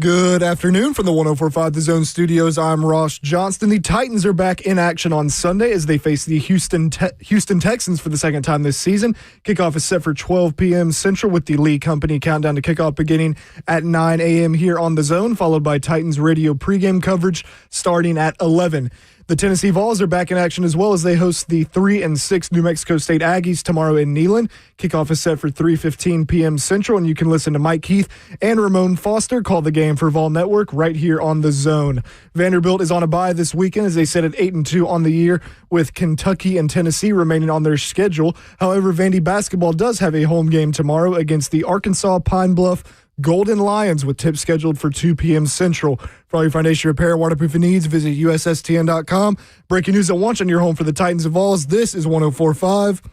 Good afternoon from the 104.5 The Zone Studios. I'm Ross Johnston. The Titans are back in action on Sunday as they face the Houston Texans for the second time this season. Kickoff is set for 12 p.m. Central with the Lee Company countdown to kickoff beginning at 9 a.m. here on The Zone, followed by Titans radio pregame coverage starting at 11. The Tennessee Vols are back in action as well as they host the 3-6 New Mexico State Aggies tomorrow in Neyland. Kickoff is set for 3:15 p.m. Central, and you can listen to Mike Heath and Ramon Foster call the game for Vol Network right here on The Zone. Vanderbilt is on a bye this weekend as they sit at 8-2 on the year, with Kentucky and Tennessee remaining on their schedule. However, Vandy basketball does have a home game tomorrow against the Arkansas Pine Bluff Golden Lions, with tips scheduled for 2 p.m. Central. For all your foundation repair and waterproofing needs, visit USSTN.com. Breaking news at once on your home for the Titans and Vols. This is 104.5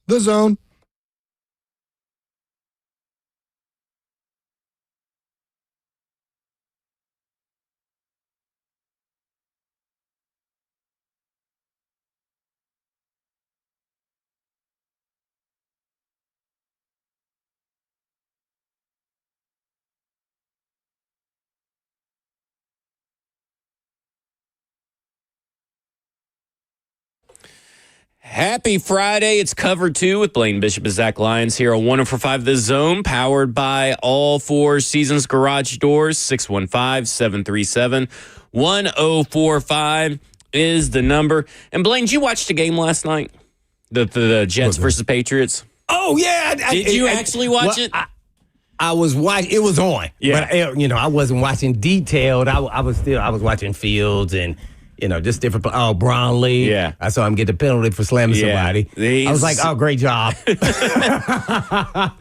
The Zone. Happy Friday. It's Cover 2 with Blaine Bishop and Zach Lyons here on 104.5 The Zone, powered by All Four Seasons Garage Doors. 615-737-1045 is the number. And Blaine, did you watch the game last night? The Jets versus Patriots? Oh, yeah. Did you actually watch it? I was watching. It was on. Yeah. But, I wasn't watching detailed. I was watching Fields and, just different. Oh, Brownlee. Yeah. I saw him get the penalty for slamming somebody. I was like, oh, great job. To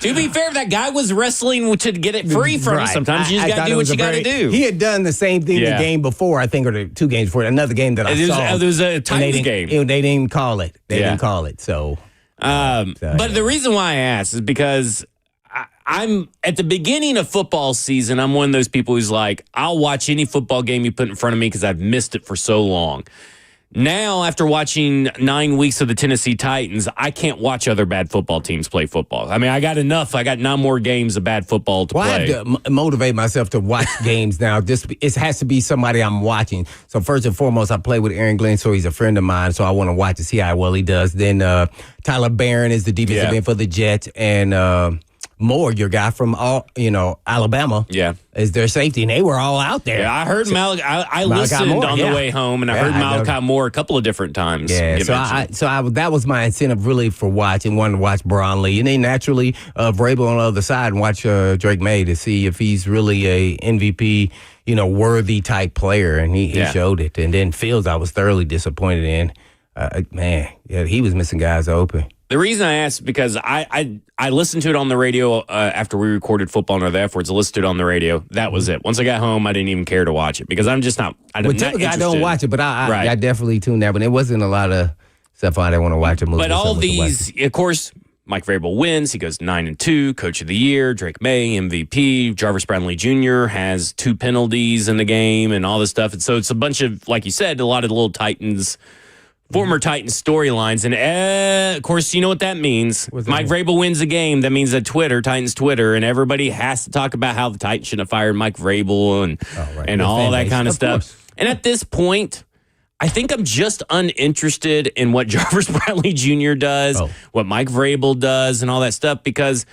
be fair, that guy was wrestling to get it free from him. Sometimes you just got to do what you got to do. He had done the same thing the game before, I think, or the 2 games before. Another game that I saw. It was a Titans game. They didn't call it. They didn't call it. So. But the reason why I asked is because I'm at the beginning of football season. I'm one of those people who's like, I'll watch any football game you put in front of me because I've missed it for so long. Now, after watching 9 weeks of the Tennessee Titans, I can't watch other bad football teams play football. I mean, I got enough. I got 9 more games of bad football to play. I have to motivate myself to watch games now. It has to be somebody I'm watching. So first and foremost, I play with Aaron Glenn, so he's a friend of mine. So I want to watch to see how well he does. Then Tyler Barron is the defensive end for the Jets, and Moore, your guy from Alabama, is their safety, and they were all out there. Yeah, I heard I listened Moore, on the way home, and I heard Malachi Moore a couple of different times. Yeah, so that was my incentive really for wanting to watch Brownlee, and then naturally Vrabel on the other side and watch Drake May to see if he's really a MVP, worthy type player, and he showed it. And then Fields, I was thoroughly disappointed in. He was missing guys open. The reason I asked is because I listened to it on the radio after we recorded Football North afterwards. I listened to it on the radio. That was it. Once I got home, I didn't even care to watch it because I'm just not. Typically I don't watch it, but I definitely tuned out. But it wasn't a lot of stuff I didn't want to watch. But all these, of course, Mike Vrabel wins. He goes 9-2, Coach of the Year. Drake May, MVP. Jarvis Brownlee Jr. has 2 penalties in the game and all this stuff. And so it's a bunch of, like you said, a lot of the little Titans. Former Titans storylines. And, of course, you know what that means. Mike Vrabel wins a game. That means that Titans Twitter, and everybody has to talk about how the Titans shouldn't have fired Mike Vrabel and all that kind of stuff. Course. And at this point, I think I'm just uninterested in what Jarvis Brownlee Jr. does, what Mike Vrabel does, and all that stuff, because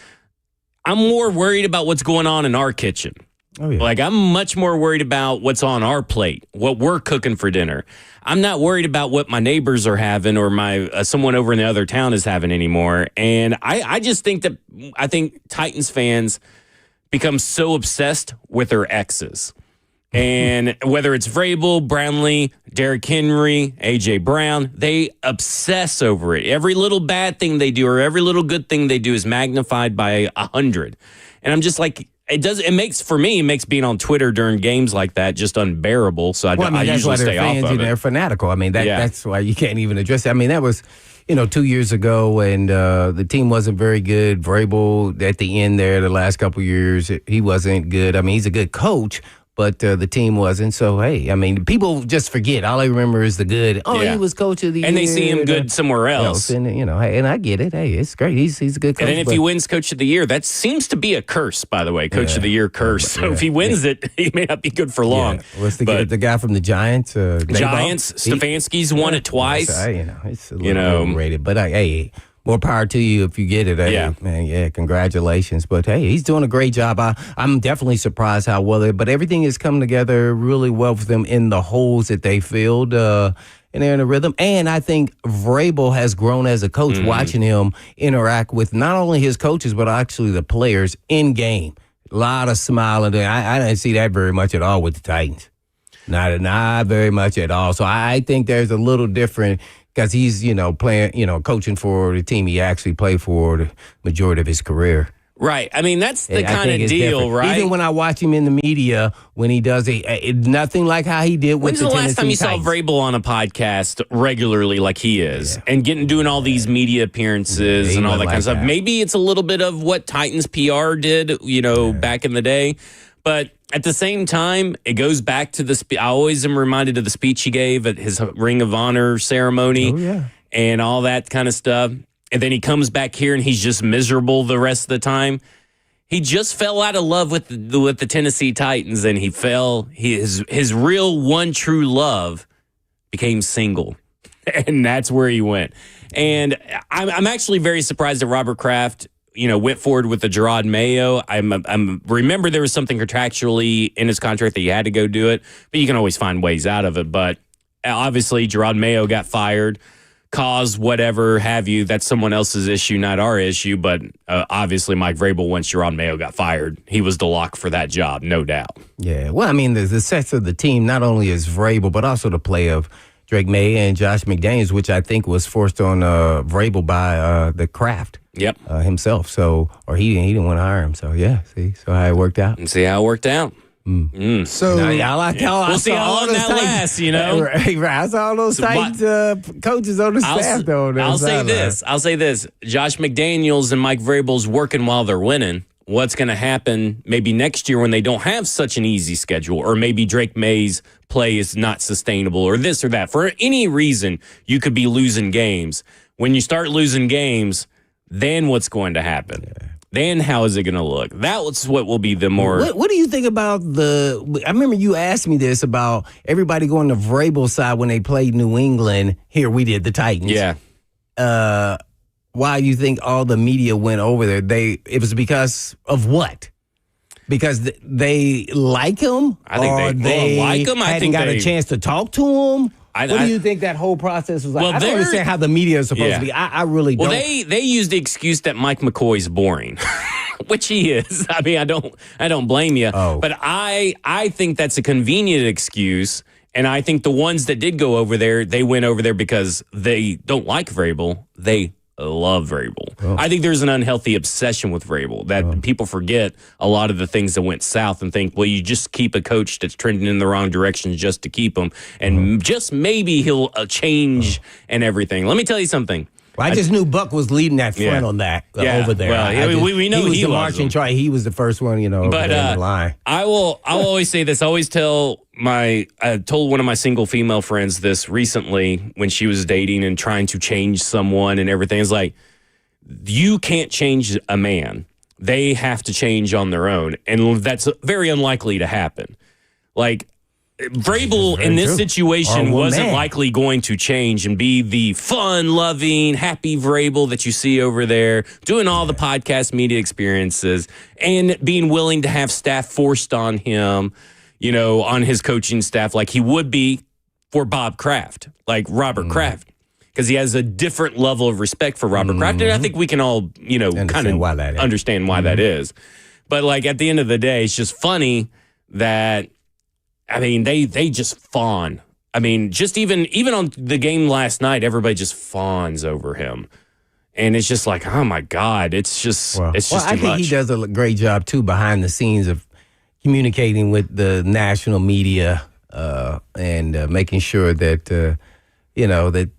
I'm more worried about what's going on in our kitchen. Oh, yeah. Like, I'm much more worried about what's on our plate, what we're cooking for dinner. I'm not worried about what my neighbors are having or my someone over in the other town is having anymore. And I just think that I think Titans fans become so obsessed with their exes. And whether it's Vrabel, Brownlee, Derrick Henry, A.J. Brown, they obsess over it. Every little bad thing they do or every little good thing they do is magnified by 100. And I'm just like, it makes being on Twitter during games like that just unbearable. So I usually stay off of it. They're fanatical. I mean, that's why you can't even address it. I mean, that was, 2 years ago, and the team wasn't very good. Vrabel, at the end there, the last couple of years, he wasn't good. I mean, he's a good coach, but the team wasn't. So, hey, I mean, people just forget. All they remember is the good. Oh, Yeah. he was coach of the year. And they see him good somewhere else. And, hey, and I get it. Hey, it's great. He's a good coach. And then if he wins coach of the year, that seems to be a curse, by the way, coach of the year curse. So if he wins it, he may not be good for long. Yeah. What's the guy from the Giants? Giants, Stefanski's won it twice. It's a little overrated. But, hey, more power to you if you get it. Hey, man, congratulations. But, hey, he's doing a great job. I'm definitely surprised how well but everything has come together really well for them in the holes that they filled. And they're in a rhythm. And I think Vrabel has grown as a coach, watching him interact with not only his coaches, but actually the players in game. A lot of smiling. I didn't see that very much at all with the Titans. Not very much at all. So I think there's a little different because he's, playing, coaching for the team he actually played for the majority of his career. Right. I mean, that's the kind of deal, different. right? Even when I watch him in the media, when he does nothing like how he did with When's the last time you Titans? saw Vrabel on a podcast regularly like he is and doing all these media appearances and all that kind of stuff? Maybe it's a little bit of what Titans PR did, back in the day. But at the same time, it goes back to I always am reminded of the speech he gave at his Ring of Honor ceremony and all that kind of stuff. And then he comes back here and he's just miserable the rest of the time. He just fell out of love with the Tennessee Titans, and his real one true love became single, and that's where he went. And I'm actually very surprised that Robert Kraft, went forward with the Gerard Mayo. I'm remember there was something contractually in his contract that you had to go do it, but you can always find ways out of it. But obviously, Gerard Mayo got fired. Cause whatever have you, that's someone else's issue, not our issue. But obviously, Mike Vrabel, once Gerard Mayo got fired, he was the lock for that job, no doubt. Yeah, well, I mean, the success of the team not only is Vrabel, but also the play of Drake May and Josh McDaniels, which I think was forced on Vrabel by the Kraft himself. So, or he didn't want to hire him. So, so how it worked out. And see how it worked out. So we'll see how long that lasts, Right, I saw all those Titans coaches on the staff, though. I'll say this. Josh McDaniels and Mike Vrabel's working while they're winning. What's going to happen maybe next year when they don't have such an easy schedule, or maybe Drake May's play is not sustainable, or this or that. For any reason, you could be losing games. When you start losing games, then what's going to happen? Yeah. Then how is it going to look? That's what will be the more... What do you think about I remember you asked me this about everybody going to Vrabel's side when they played New England. Here, we did the Titans. Yeah. Why you think all the media went over there? It was because of what? Because they like him? I think they like him. I think got a chance to talk to him? What do you think that whole process was like? Well, I don't understand how the media is supposed to be. I really don't. Well, they used the excuse that Mike McCoy's boring, which he is. I mean, I don't blame you. Oh. But I think that's a convenient excuse. And I think the ones that did go over there, they went over there because they don't like Vrabel. They love Vrabel. Oh. I think there's an unhealthy obsession with Vrabel that people forget a lot of the things that went south and think, well, you just keep a coach that's trending in the wrong direction just to keep him. And just maybe he'll change and everything. Let me tell you something. Well, I just knew Buck was leading that front on that over there. Well, we know he was he the loves marching try. He was the first one, but, in the line. I'll always say this. I always tell I told one of my single female friends this recently when she was dating and trying to change someone and everything. It's like, you can't change a man. They have to change on their own. And that's very unlikely to happen. Like, Vrabel in this situation wasn't likely going to change and be the fun-loving, happy Vrabel that you see over there, doing all the podcast media experiences and being willing to have staff forced on him, on his coaching staff like he would be for Bob Kraft, like Robert Kraft, because he has a different level of respect for Robert Kraft. And I think we can all, kind of understand why that is. But like at the end of the day, it's just funny that they just fawn. I mean, just even on the game last night, everybody just fawns over him. And it's just like, oh my God, it's just too much. I think he does a great job too behind the scenes of communicating with the national media and making sure that, that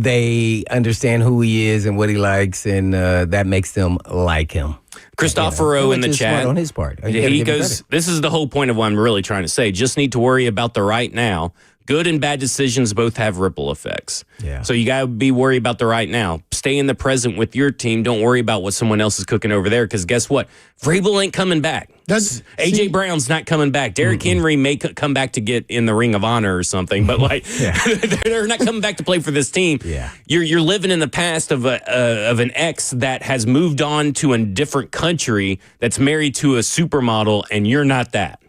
they understand who he is and what he likes, and that makes them like him. Cristoforo in the chat on his part. He goes, this is the whole point of what I'm really trying to say. Just need to worry about the right now. Good and bad decisions both have ripple effects. Yeah. So you got to be worried about the right now. Stay in the present with your team. Don't worry about what someone else is cooking over there, because guess what? Vrabel ain't coming back. A.J. Brown's not coming back. Derrick Henry may come back to get in the Ring of Honor or something, but they're not coming back to play for this team. Yeah. You're living in the past of an ex that has moved on to a different country, that's married to a supermodel, and you're not that.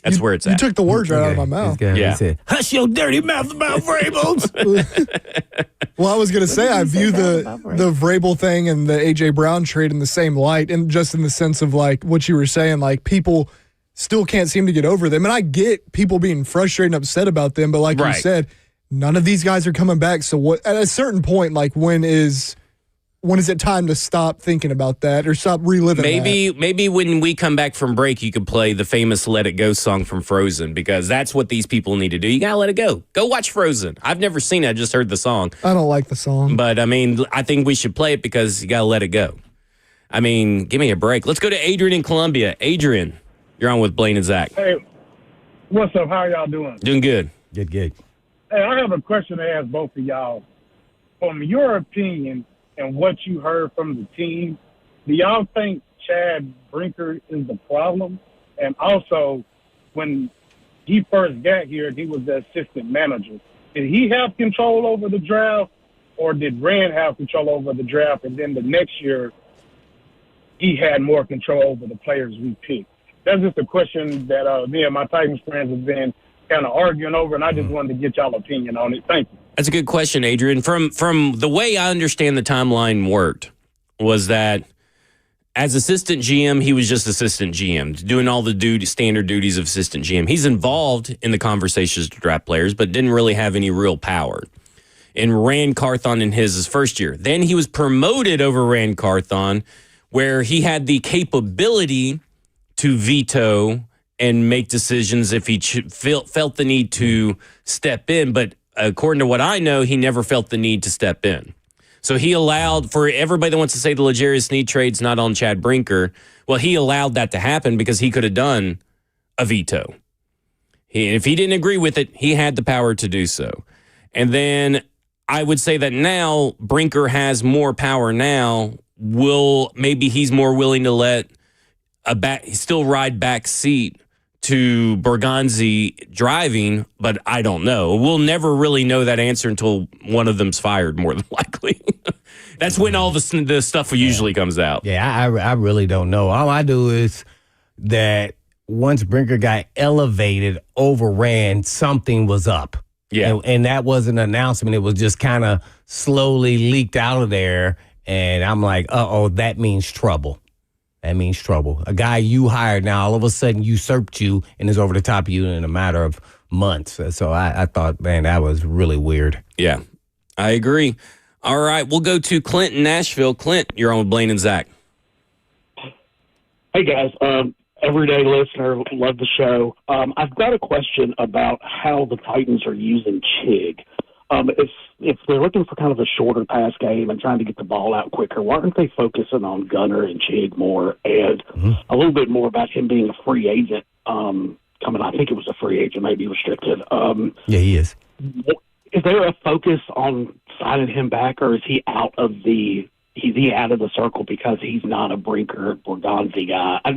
That's where it's at. You took the words right out of my mouth. Yeah. He said, hush your dirty mouth about Vrabels. Well, I was going to say, I view the Vrabel thing and the A.J. Brown trade in the same light, and just in the sense of like what you were saying, like people still can't seem to get over them. And I get people being frustrated and upset about them, but like you said, none of these guys are coming back. So what? At a certain point, like when is it time to stop thinking about that or stop reliving that? Maybe when we come back from break, you could play the famous Let It Go song from Frozen, because that's what these people need to do. You got to let it go. Go watch Frozen. I've never seen it. I just heard the song. I don't like the song. But, I mean, I think we should play it because you got to let it go. I mean, give me a break. Let's go to Adrian in Columbia. Adrian, you're on with Blaine and Zach. Hey, what's up? How y'all doing? Doing good. Good. Hey, I have a question to ask both of y'all. From your opinion and what you heard from the team, do y'all think Chad Brinker is the problem? And also, when he first got here, he was the assistant manager. Did he have control over the draft, or did Rand have control over the draft, and then the next year he had more control over the players we picked? That's just a question that me and my Titans friends have been kind of arguing over, and I just wanted to get y'all opinion on it. Thank you. That's a good question, Adrian. From the way I understand the timeline worked was that as assistant GM, he was just assistant GM, doing all the standard duties of assistant GM. He's involved in the conversations to draft players, but didn't really have any real power. And Rand Carthon in his first year. Then he was promoted over Rand Carthon, where he had the capability to veto and make decisions if he felt the need to step in. But according to what I know, he never felt the need to step in. So he allowed, for everybody that wants to say the L'Jarius Sneed trade's not on Chad Brinker, well, he allowed that to happen because he could have done a veto. If he didn't agree with it, he had the power to do so. And then I would say that now Brinker has more power now. Maybe he's more willing to let still ride back seat to Bergonzi driving, but I don't know. We'll never really know that answer until one of them's fired, more than likely. That's when all the stuff usually comes out. Yeah, I really don't know. All I do is that once Brinker got elevated, overran, something was up. Yeah. And that was an announcement. It was just kind of slowly leaked out of there. And I'm like, that means trouble. That means trouble. A guy you hired now all of a sudden usurped you and is over the top of you in a matter of months. So I thought, man, that was really weird. Yeah, I agree. All right, we'll go to Clint in Nashville. Clint, you're on with Blaine and Zach. Hey, guys. Everyday listener, love the show. I've got a question about how the Titans are using Chig. If they're looking for kind of a shorter pass game and trying to get the ball out quicker, why aren't they focusing on Gunner and Chig more, and a little bit more about him being a free agent coming? I think it was a free agent, maybe restricted. Yeah, he is. Is there a focus on signing him back, or is he out of the circle because he's not a Brinker or Gonzi guy? I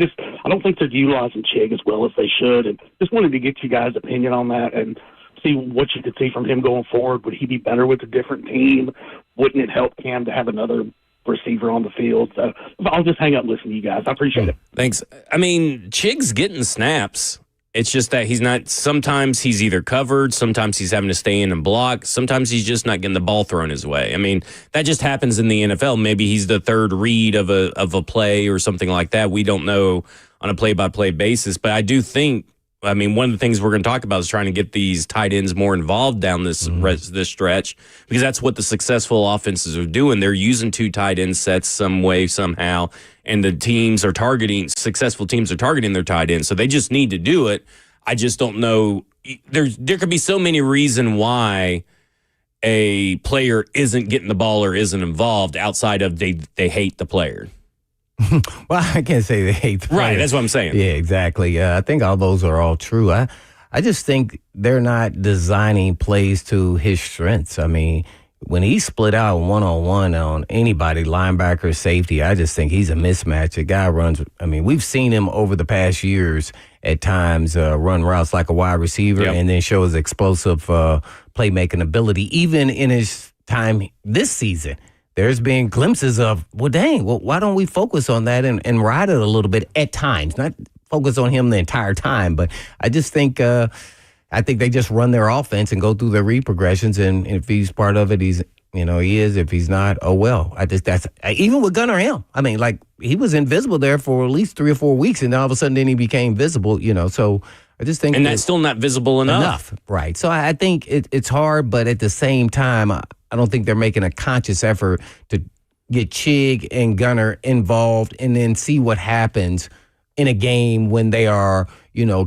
don't think they're utilizing Chig as well as they should, and just wanted to get you guys' opinion on that and see what you could see from him going forward. Would he be better with a different team? Wouldn't it help Cam to have another receiver on the field? So I'll just hang up and listen to you guys. I appreciate it. Thanks. I mean, Chig's getting snaps. It's just that he's not. Sometimes he's either covered, sometimes he's having to stay in and block, sometimes he's just not getting the ball thrown his way. I mean, that just happens in the NFL. Maybe he's the third read of a play or something like that. We don't know on a play-by-play basis, but I do think, I mean, one of the things we're going to talk about is trying to get these tight ends more involved down this stretch, because that's what the successful offenses are doing. They're using two tight end sets some way, somehow, and successful teams are targeting their tight ends. So they just need to do it. I just don't know. There could be so many reasons why a player isn't getting the ball or isn't involved outside of they hate the player. Well, I can't say they hate the player. Right, that's what I'm saying. Yeah, exactly. I think all those are all true. I just think they're not designing plays to his strengths. I mean, when he split out one-on-one on anybody, linebacker, safety, I just think he's a mismatch. A guy runs, I mean, we've seen him over the past years at times run routes like a wide receiver and then show his explosive playmaking ability. Even in his time this season, there's been glimpses of, well, dang, well, why don't we focus on that and ride it a little bit at times? Not focus on him the entire time, but I just think I think they just run their offense and go through their read progressions, and if he's part of it, he is. If he's not, oh well. That's even with Gunnar Hill. I mean, like, he was invisible there for at least 3 or 4 weeks, and then all of a sudden, then he became visible. So I just think, and that's still not visible enough. Right? So I think it's hard, but at the same time, I don't think they're making a conscious effort to get Chig and Gunnar involved, and then see what happens in a game when they are,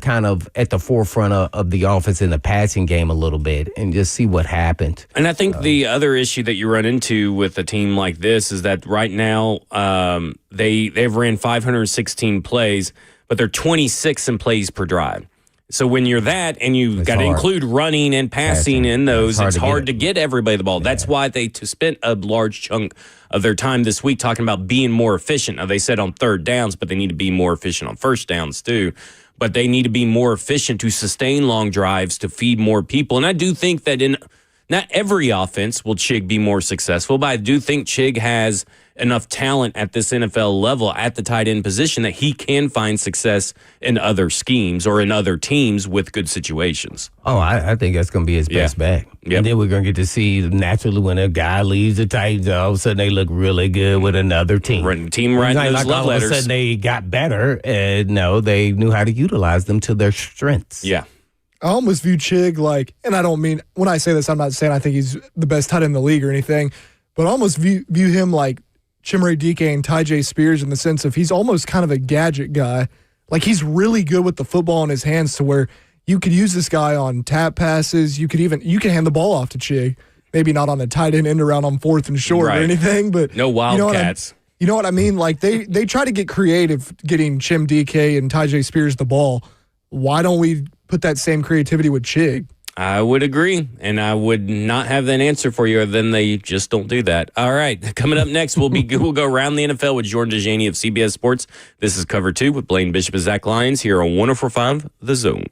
kind of at the forefront of the offense in the passing game a little bit, and just see what happens. And I think the other issue that you run into with a team like this is that right now they've ran 516 plays, but they're 26 in plays per drive. So when you're that, and you've got to include running and passing in those, it's hard to get everybody the ball. Yeah. That's why they spent a large chunk of their time this week talking about being more efficient. Now, they said on third downs, but they need to be more efficient on first downs too. But they need to be more efficient to sustain long drives, to feed more people. And I do think that in not every offense will Chig be more successful, but I do think Chig has enough talent at this NFL level at the tight end position that he can find success in other schemes or in other teams with good situations. Oh, I think that's going to be his best bet. Yep. And then we're going to get to see naturally when a guy leaves the Titans, all of a sudden they look really good with another team. Team writing those love all letters. All of a sudden they got better. And no, they knew how to utilize them to their strengths. Yeah. I almost view Chig like, and I don't mean, when I say this, I'm not saying I think he's the best tight end in the league or anything, but I almost view him like Chimere Dike and Tyjae Spears in the sense of he's almost kind of a gadget guy. Like, he's really good with the football in his hands to where you could use this guy on tap passes. You can hand the ball off to Chig. Maybe not on the tight end around on 4th and short or anything, but no wildcats. You know what I mean? Like, they try to get creative getting Chim DK and Tyjae Spears the ball. Why don't we put that same creativity with Chig? I would agree, and I would not have that answer for you, other than they just don't do that. All right, coming up next, we'll go around the NFL with Jordan DeJaney of CBS Sports. This is Cover 2 with Blaine Bishop and Zach Lyons here on 104.5 The Zone.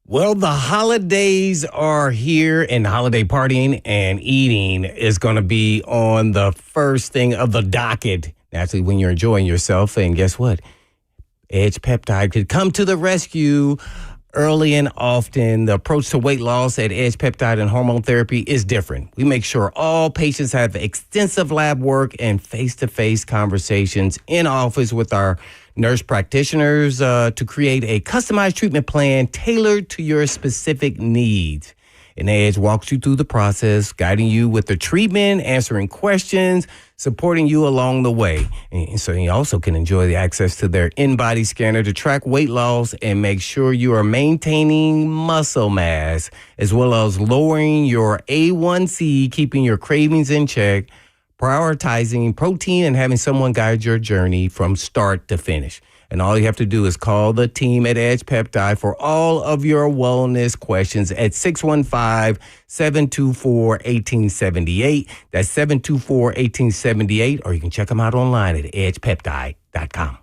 Well, the holidays are here, and holiday partying and eating is going to be on the first thing of the docket. Naturally, when you're enjoying yourself, and guess what? Edge Peptide could come to the rescue early and often. The approach to weight loss at Edge Peptide and Hormone Therapy is different. We make sure all patients have extensive lab work and face-to-face conversations in office with our nurse practitioners to create a customized treatment plan tailored to your specific needs. And Edge walks you through the process, guiding you with the treatment, answering questions, supporting you along the way. And so you also can enjoy the access to their in-body scanner to track weight loss and make sure you are maintaining muscle mass, as well as lowering your A1C, keeping your cravings in check, prioritizing protein, and having someone guide your journey from start to finish. And all you have to do is call the team at Edge Peptide for all of your wellness questions at 615-724-1878. That's 724-1878, or you can check them out online at edgepeptide.com.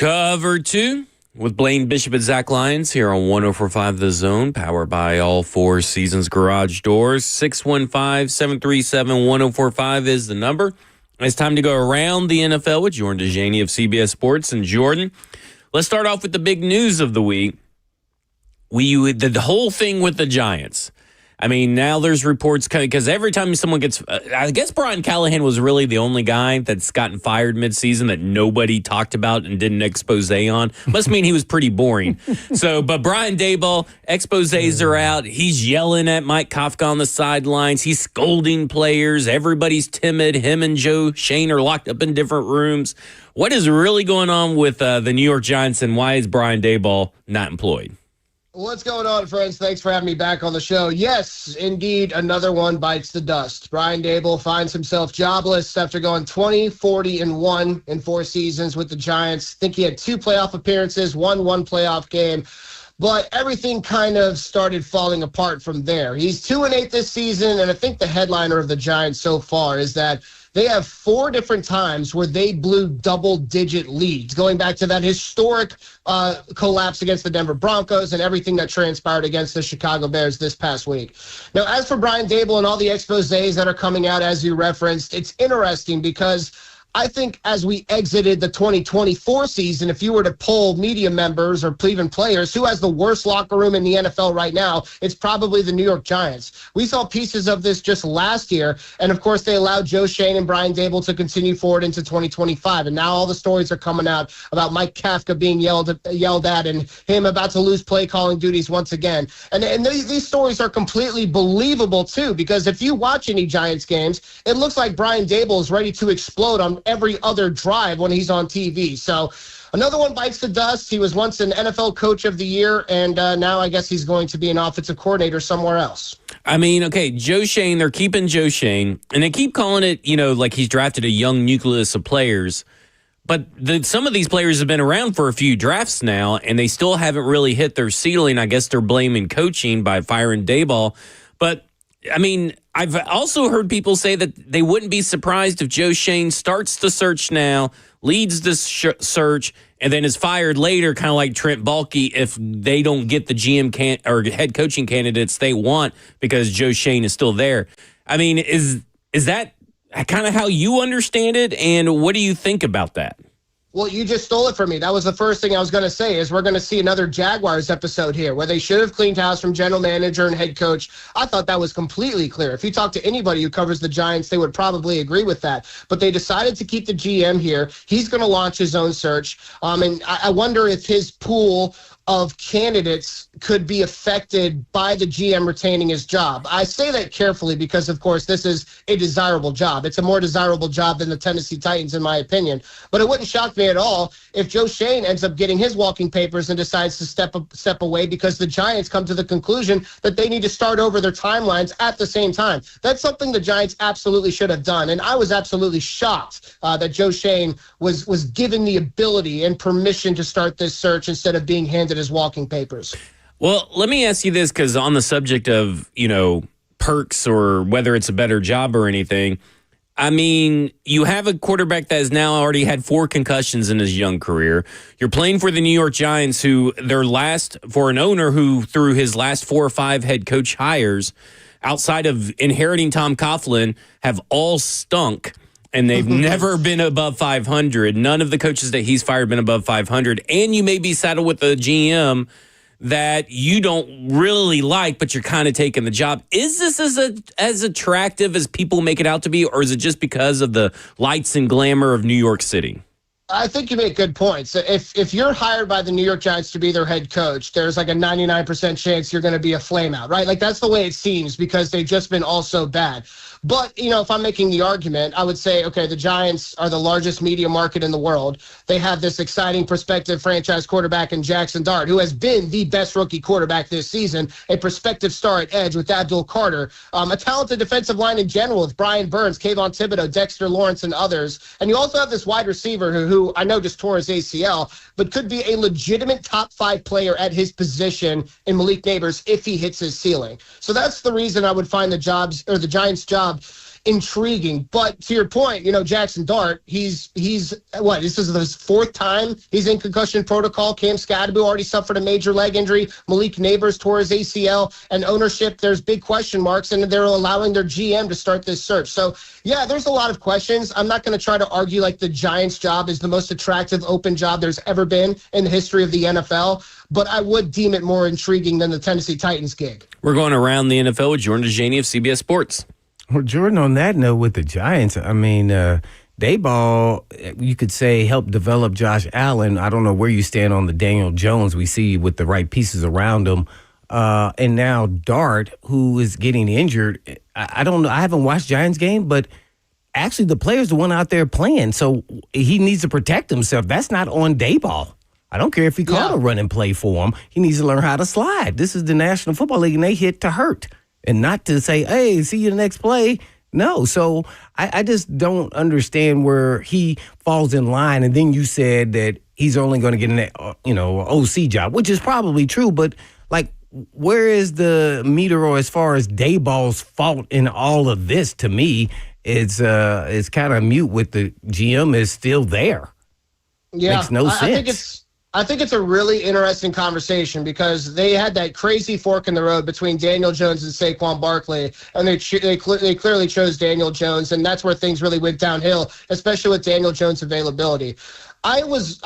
Cover 2 with Blaine Bishop and Zach Lyons here on 104.5 The Zone, powered by all Four Seasons Garage Doors. 615-737-1045 is the number. It's time to go around the NFL with Jordan DeJaney of CBS Sports. And Jordan, let's start off with the big news of the week. The whole thing with the Giants. I mean, now there's reports because every time someone gets, I guess Brian Callahan was really the only guy that's gotten fired midseason that nobody talked about and did an expose on. Must mean he was pretty boring. But Brian Daboll, exposés are out. He's yelling at Mike Kafka on the sidelines. He's scolding players. Everybody's timid. Him and Joe Shane are locked up in different rooms. What is really going on with the New York Giants, and why is Brian Daboll not employed? What's going on, friends? Thanks for having me back on the show. Yes, indeed, another one bites the dust. Brian Daboll finds himself jobless after going 20-40-1 in 4 seasons with the Giants. I think he had 2 playoff appearances, one playoff game. But everything kind of started falling apart from there. He's 2-8 this season, and I think the headliner of the Giants so far is that they have 4 different times where they blew double-digit leads, going back to that historic collapse against the Denver Broncos and everything that transpired against the Chicago Bears this past week. Now, as for Brian Daboll and all the exposés that are coming out, as you referenced, it's interesting because I think as we exited the 2024 season, if you were to poll media members or even players, who has the worst locker room in the NFL right now, it's probably the New York Giants. We saw pieces of this just last year, and of course they allowed Joe Shane and Brian Daboll to continue forward into 2025, and now all the stories are coming out about Mike Kafka being yelled at and him about to lose play calling duties once again. And these stories are completely believable too, because if you watch any Giants games, it looks like Brian Daboll is ready to explode on every other drive when he's on TV. So another one bites the dust. He was once an NFL Coach of the Year, and now I guess he's going to be an offensive coordinator somewhere else. I mean, okay, Joe Shane, they're keeping Joe Shane, and they keep calling it, like he's drafted a young nucleus of players. But some of these players have been around for a few drafts now, and they still haven't really hit their ceiling. I guess they're blaming coaching by firing Daboll. But, I mean, I've also heard people say that they wouldn't be surprised if Joe Shane starts the search now, leads the search, and then is fired later, kind of like Trent Baalke, if they don't get the GM or head coaching candidates they want because Joe Shane is still there. I mean, is that kind of how you understand it, and what do you think about that? Well, you just stole it from me. That was the first thing I was going to say, is we're going to see another Jaguars episode here where they should have cleaned house from general manager and head coach. I thought that was completely clear. If you talk to anybody who covers the Giants, they would probably agree with that. But they decided to keep the GM here. He's going to launch his own search. And I wonder if his pool of candidates could be affected by the GM retaining his job. I say that carefully because, of course, this is a desirable job. It's a more desirable job than the Tennessee Titans, in my opinion. But it wouldn't shock me at all if Joe Shane ends up getting his walking papers and decides to step away because the Giants come to the conclusion that they need to start over their timelines at the same time. That's something the Giants absolutely should have done. And I was absolutely shocked that Joe Shane was given the ability and permission to start this search instead of being handed his walking papers. Well, let me ask you this, because on the subject of, perks or whether it's a better job or anything, I mean, you have a quarterback that has now already had 4 concussions in his young career. You're playing for the New York Giants, for an owner who, through his last 4 or 5 head coach hires, outside of inheriting Tom Coughlin, have all stunk. And they've never been above 500. None of the coaches that he's fired been above 500. And you may be saddled with a GM that you don't really like, but you're kind of taking the job. Is this as attractive as people make it out to be, or is it just because of the lights and glamour of New York City? I think you make good points. If you're hired by the New York Giants to be their head coach, there's like a 99% chance you're going to be a flameout, right? Like, that's the way it seems because they've just been all so bad. But, if I'm making the argument, I would say, okay, the Giants are the largest media market in the world. They have this exciting prospective franchise quarterback in Jackson Dart, who has been the best rookie quarterback this season, a prospective star at edge with Abdul Carter, a talented defensive line in general with Brian Burns, Kayvon Thibodeau, Dexter Lawrence, and others. And you also have this wide receiver who I know just tore his ACL, but could be a legitimate top 5 player at his position in Malik Neighbors if he hits his ceiling. So that's the reason I would find the Giants' job intriguing. But to your point, Jackson Dart, he's what? This is his fourth time he's in concussion protocol. Cam Scadaboo already suffered a major leg injury. Malik Neighbors tore his ACL. And ownership, there's big question marks, and they're allowing their GM to start this search. So, yeah, there's a lot of questions. I'm not going to try to argue like the Giants' job is the most attractive open job there's ever been in the history of the NFL, but I would deem it more intriguing than the Tennessee Titans gig. We're going around the NFL with Jordan DeJaney of CBS Sports. Well, Jordan, on that note with the Giants, I mean, Dayball, you could say, helped develop Josh Allen. I don't know where you stand on the Daniel Jones we see with the right pieces around him. And now Dart, who is getting injured. I don't know. I haven't watched Giants game, but actually the player's the one out there playing. So he needs to protect himself. That's not on Dayball. I don't care if he called a run and play for him. He needs to learn how to slide. This is the National Football League, and they hit to hurt. And not to say, hey, see you the next play. No. So I just don't understand where he falls in line. And then you said that he's only going to get an OC job, which is probably true. But, like, where is the meter, or as far as Dayball's fault in all of this? To me, it's kind of mute with the GM is still there. Yeah. Makes no sense. I think it's a really interesting conversation because they had that crazy fork in the road between Daniel Jones and Saquon Barkley, and they clearly chose Daniel Jones, and that's where things really went downhill, especially with Daniel Jones' availability. I was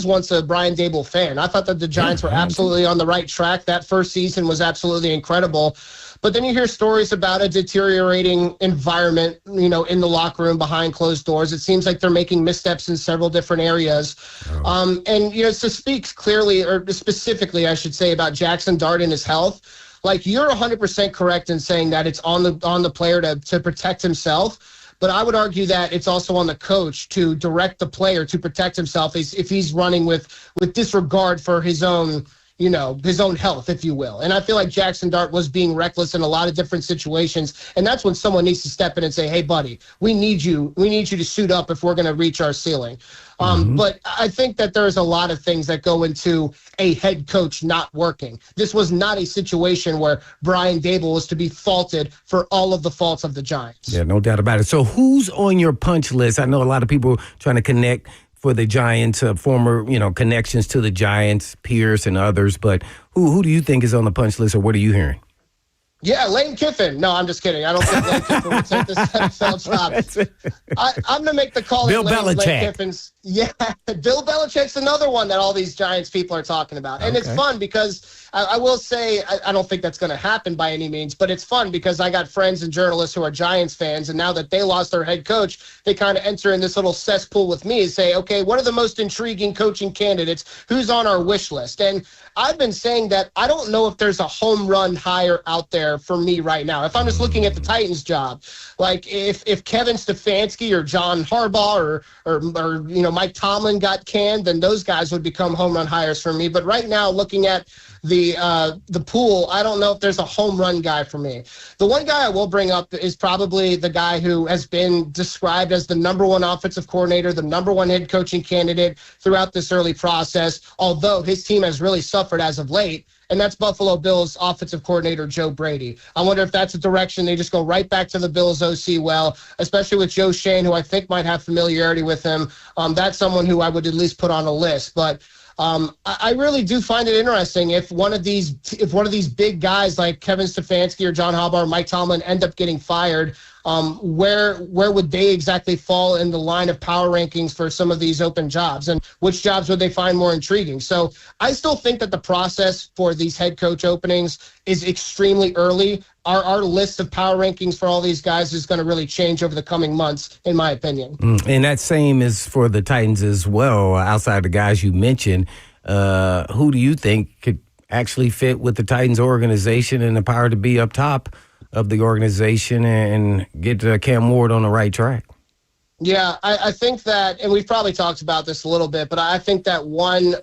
once a Brian Daboll fan. I thought that the Giants were absolutely on the right track. That first season was absolutely incredible. But then you hear stories about a deteriorating environment, in the locker room behind closed doors. It seems like they're making missteps in several different areas. And to speak clearly, or specifically, I should say, about Jackson Dart and his health, like, you're 100% correct in saying that it's on the player to protect himself. But I would argue that it's also on the coach to direct the player to protect himself if he's running with disregard for his own health, if you will. And I feel like Jackson Dart was being reckless in a lot of different situations. And that's when someone needs to step in and say, hey, buddy, we need you to suit up if we're going to reach our ceiling. But I think that there's a lot of things that go into a head coach not working. This was not a situation where Brian Daboll was to be faulted for all of the faults of the Giants. Yeah, no doubt about it. So who's on your punch list? I know a lot of people trying to connect for the Giants, former, connections to the Giants, Pierce and others. But who do you think is on the punch list, or what are you hearing? Yeah, Lane Kiffin. No, I'm just kidding. I don't think Lane Kiffin would take this NFL job. I'm going to make the call. Bill Belichick. Lane Kiffin's, Bill Belichick's another one that all these Giants people are talking about. And It's fun because I will say I don't think that's going to happen by any means, but it's fun because I got friends and journalists who are Giants fans, and now that they lost their head coach, they kind of enter in this little cesspool with me and say, okay, what are the most intriguing coaching candidates? Who's on our wish list? And I've been saying that I don't know if there's a home run hire out there for me right now. If I'm just looking at the Titans job, like if Kevin Stefanski or John Harbaugh or Mike Tomlin got canned, then those guys would become home run hires for me. But right now, looking at the pool, I don't know if there's a home run guy for me. The one guy I will bring up is probably the guy who has been described as the number one offensive coordinator, the number one head coaching candidate throughout this early process, although his team has really suffered as of late, and that's Buffalo Bills offensive coordinator Joe Brady. I wonder if that's a direction they just go right back to the Bills OC, especially with Joe Shane, who I think might have familiarity with him. That's someone who I would at least put on a list. But I really do find it interesting if one of these big guys like Kevin Stefanski or John Harbaugh or Mike Tomlin end up getting fired, where would they exactly fall in the line of power rankings for some of these open jobs, and which jobs would they find more intriguing? So I still think that the process for these head coach openings is extremely early. Our list of power rankings for all these guys is going to really change over the coming months, in my opinion. And that same is for the Titans as well. Outside the guys you mentioned, who do you think could actually fit with the Titans organization and the power to be up top of the organization and get Cam Ward on the right track? Yeah, I think that, and we've probably talked about this a little bit, but I think that one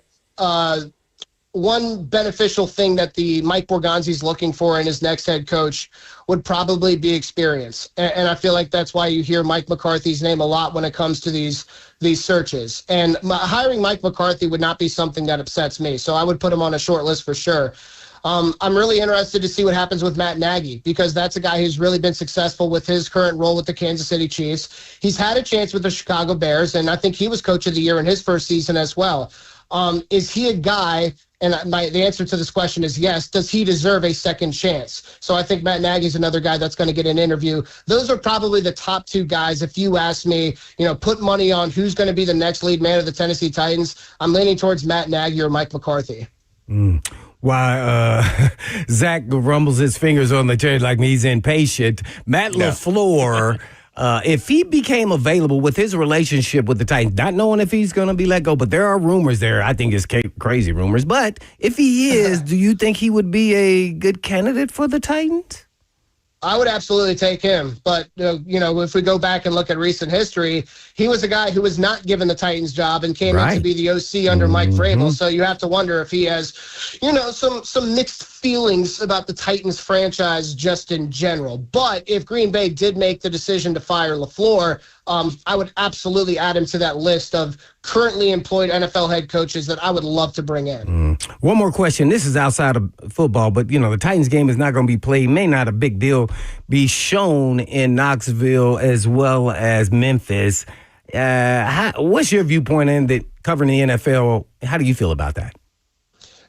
beneficial thing that the Mike Borgonzi's looking for in his next head coach would probably be experience. And I feel like that's why you hear Mike McCarthy's name a lot when it comes to these searches. And hiring Mike McCarthy would not be something that upsets me. So I would put him on a short list for sure. I'm really interested to see what happens with Matt Nagy, because that's a guy who's really been successful with his current role with the Kansas City Chiefs. He's had a chance with the Chicago Bears, and I think he was coach of the year in his first season as well. Is he a guy, and the answer to this question is yes, does he deserve a second chance? So I think Matt Nagy is another guy that's going to get an interview. Those are probably the top two guys. If you ask me, put money on who's going to be the next lead man of the Tennessee Titans, I'm leaning towards Matt Nagy or Mike McCarthy. Why Zach rumbles his fingers on the chair like he's impatient. Matt LaFleur, if he became available with his relationship with the Titans, not knowing if he's going to be let go, but there are rumors there. I think it's crazy rumors. But if he is, do you think he would be a good candidate for the Titans? I would absolutely take him. But, if we go back and look at recent history, he was a guy who was not given the Titans job and came in to be the OC under Mike Vrabel. So you have to wonder if he has, some mixed feelings about the Titans franchise just in general. But if Green Bay did make the decision to fire LaFleur, I would absolutely add him to that list of currently employed NFL head coaches that I would love to bring in. One more question. This is outside of football, but, the Titans game is not going to be played, may not a big deal, be shown in Knoxville as well as Memphis. What's your viewpoint in that covering the NFL? How do you feel about that?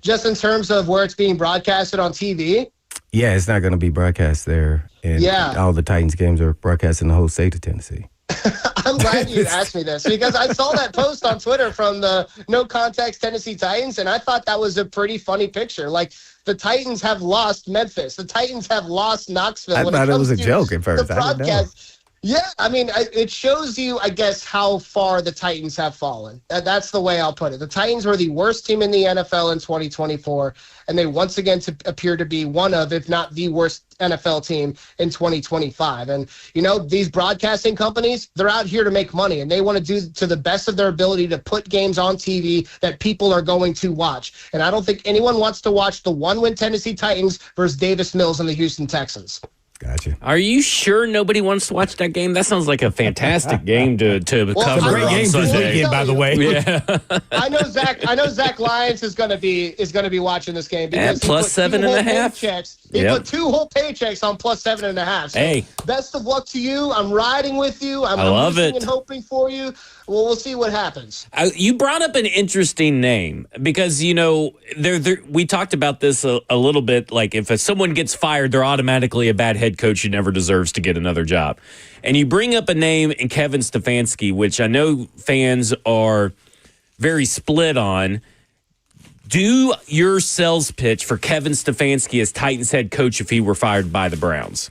Just in terms of where it's being broadcasted on TV? Yeah, it's not going to be broadcast there. And all the Titans games are broadcast in the whole state of Tennessee. I'm glad you asked me this, because I saw that post on Twitter from the No Context Tennessee Titans, and I thought that was a pretty funny picture. Like, the Titans have lost Memphis. The Titans have lost Knoxville. I thought it was a joke at first. I didn't know. Yeah, I mean, it shows you, I guess, how far the Titans have fallen. That's the way I'll put it. The Titans were the worst team in the NFL in 2024, and they once again appear to be one of, if not the worst NFL team in 2025. And, these broadcasting companies, they're out here to make money, and they want to do to the best of their ability to put games on TV that people are going to watch. And I don't think anyone wants to watch the one-win Tennessee Titans versus Davis Mills and the Houston Texans. Gotcha. Are you sure nobody wants to watch that game? That sounds like a fantastic game to cover great on game Sunday. this weekend, by the way. Yeah. I know Zach Lyons is going to be watching this game because plus 7.5. He put 2 whole paychecks on plus 7.5. So hey, best of luck to you. I'm riding with you. I'm love it and hoping for you. Well, we'll see what happens. You brought up an interesting name because, we talked about this a little bit. Like, if someone gets fired, they're automatically a bad head coach who never deserves to get another job. And you bring up a name in Kevin Stefanski, which I know fans are very split on. Do your sales pitch for Kevin Stefanski as Titans head coach if he were fired by the Browns.